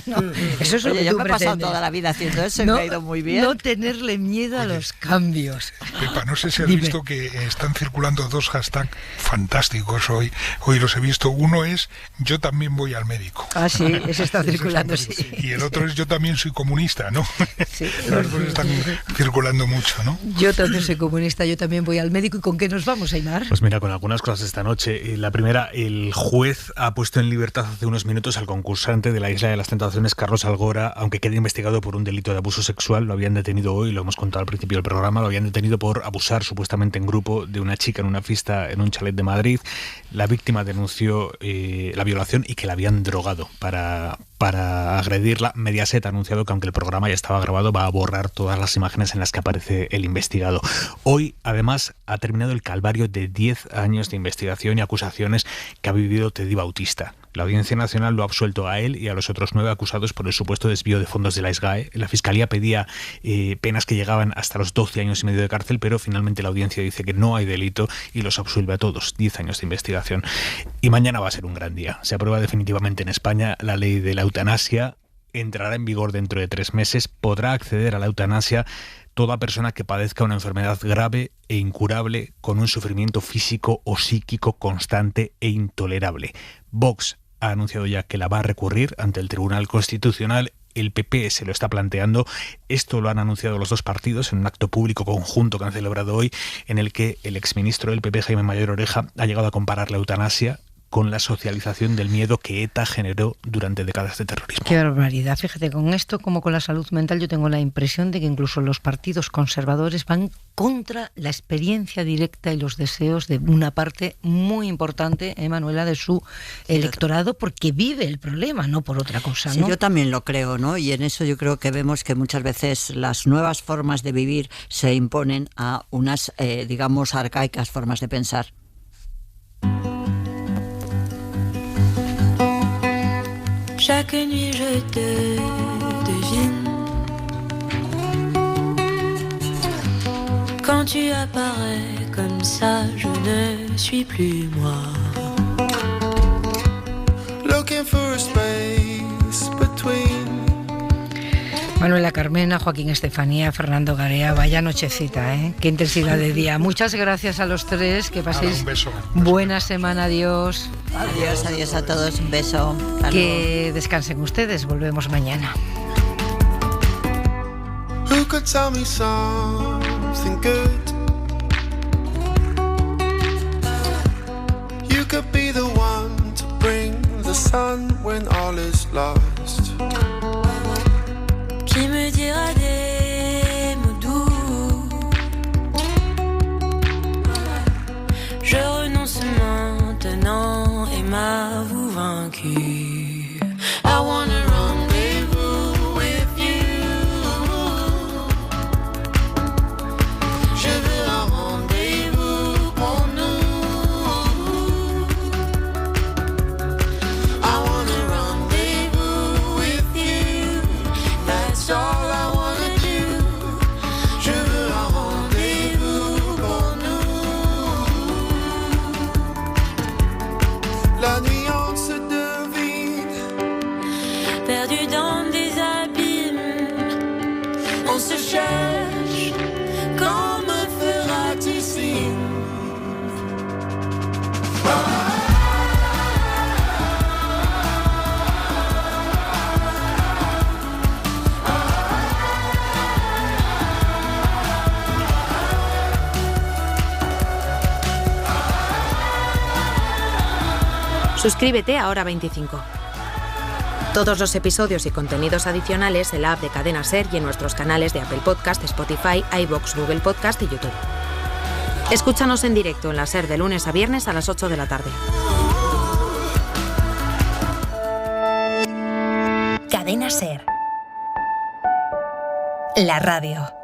Speaker 2: No, eso es lo que
Speaker 1: yo
Speaker 2: tú
Speaker 1: me he pasado toda la vida haciendo eso y me ha ido muy bien.
Speaker 2: No tenerle miedo a los cambios.
Speaker 23: Pepa, no sé si has visto que están circulando dos hashtags fantásticos hoy los he visto. Uno es yo también voy al médico.
Speaker 2: Ah, sí, ese está circulando, sí.
Speaker 23: Y el otro es yo también soy comunista, ¿no? Sí. Los dos están circulando mucho, ¿no?
Speaker 2: Yo también soy comunista, yo también voy al médico. ¿Y con qué nos vamos, Aimar?
Speaker 9: Pues mira, con algunas cosas esta noche. La primera, el juez ha puesto en libertad hace unos minutos al concursante de la Isla de las Tentaciones, Carlos Algora, aunque quede investigado por un delito de abuso sexual. Lo habían detenido hoy, lo hemos contado al principio del programa, lo habían detenido por abusar supuestamente en grupo de una chica en una fiesta en un chalet de Madrid. La víctima denunció la violación y que la habían drogado para agredirla. Mediaset ha anunciado que aunque el programa ya estaba grabado, va a borrar todas las imágenes en las que aparece el investigado. Hoy, además, ha terminado el calvario de 10 años de investigación y acusaciones que ha vivido Teddy Bautista. La Audiencia Nacional lo ha absuelto a él y a los otros 9 acusados por el supuesto desvío de fondos de la SGAE. La Fiscalía pedía penas que llegaban hasta los 12 años y medio de cárcel, pero finalmente la Audiencia dice que no hay delito y los absuelve a todos. 10 años de investigación. Y mañana va a ser un gran día. Se aprueba definitivamente en España la ley de la eutanasia. Entrará en vigor dentro de 3 meses. Podrá acceder a la eutanasia toda persona que padezca una enfermedad grave e incurable con un sufrimiento físico o psíquico constante e intolerable. Vox ha anunciado ya que la va a recurrir ante el Tribunal Constitucional. El PP se lo está planteando. Esto lo han anunciado los dos partidos en un acto público conjunto que han celebrado hoy, en el que el exministro del PP, Jaime Mayor Oreja, ha llegado a comparar la eutanasia con la socialización del miedo que ETA generó durante décadas de terrorismo.
Speaker 2: Qué barbaridad. Fíjate, con esto como con la salud mental, yo tengo la impresión de que incluso los partidos conservadores van contra la experiencia directa y los deseos de una parte muy importante, Manuela, de su electorado, porque vive el problema, no por otra cosa, ¿no?
Speaker 1: Sí, yo también lo creo, ¿no? Y en eso yo creo que vemos que muchas veces las nuevas formas de vivir se imponen a unas, digamos, arcaicas formas de pensar.
Speaker 11: Chaque nuit je te devine. Quand tu apparais comme ça, je ne suis plus moi.
Speaker 2: Looking for a space between. Manuela Carmena, Joaquín Estefanía, Fernando Garea, vaya nochecita, ¿eh? Qué intensidad de día. Muchas gracias a los tres, que paséis buena semana, adiós.
Speaker 1: Adiós a todos, un beso.
Speaker 2: Que descansen ustedes, volvemos mañana.
Speaker 13: Who could tell me something good? You could be the one to bring the sun when all is lost.
Speaker 11: Qui me dira des mots doux? Je renonce maintenant et m'avoue vaincu. I wanna rendez-vous with you. Je veux un rendez-vous pour nous. I wanna rendez-vous with you. That's all I wanna do. Je veux un rendez-vous pour nous.
Speaker 13: La nuance de vide,
Speaker 11: Perdu dans des abîmes, on se cherche. Quand me feras-tu signe?
Speaker 14: Suscríbete a Hora 25. Todos los episodios y contenidos adicionales en la app de Cadena SER y en nuestros canales de Apple Podcast, Spotify, iVoox, Google Podcast y YouTube. Escúchanos en directo en la SER de lunes a viernes a las 8 de la tarde.
Speaker 15: Cadena SER. La radio.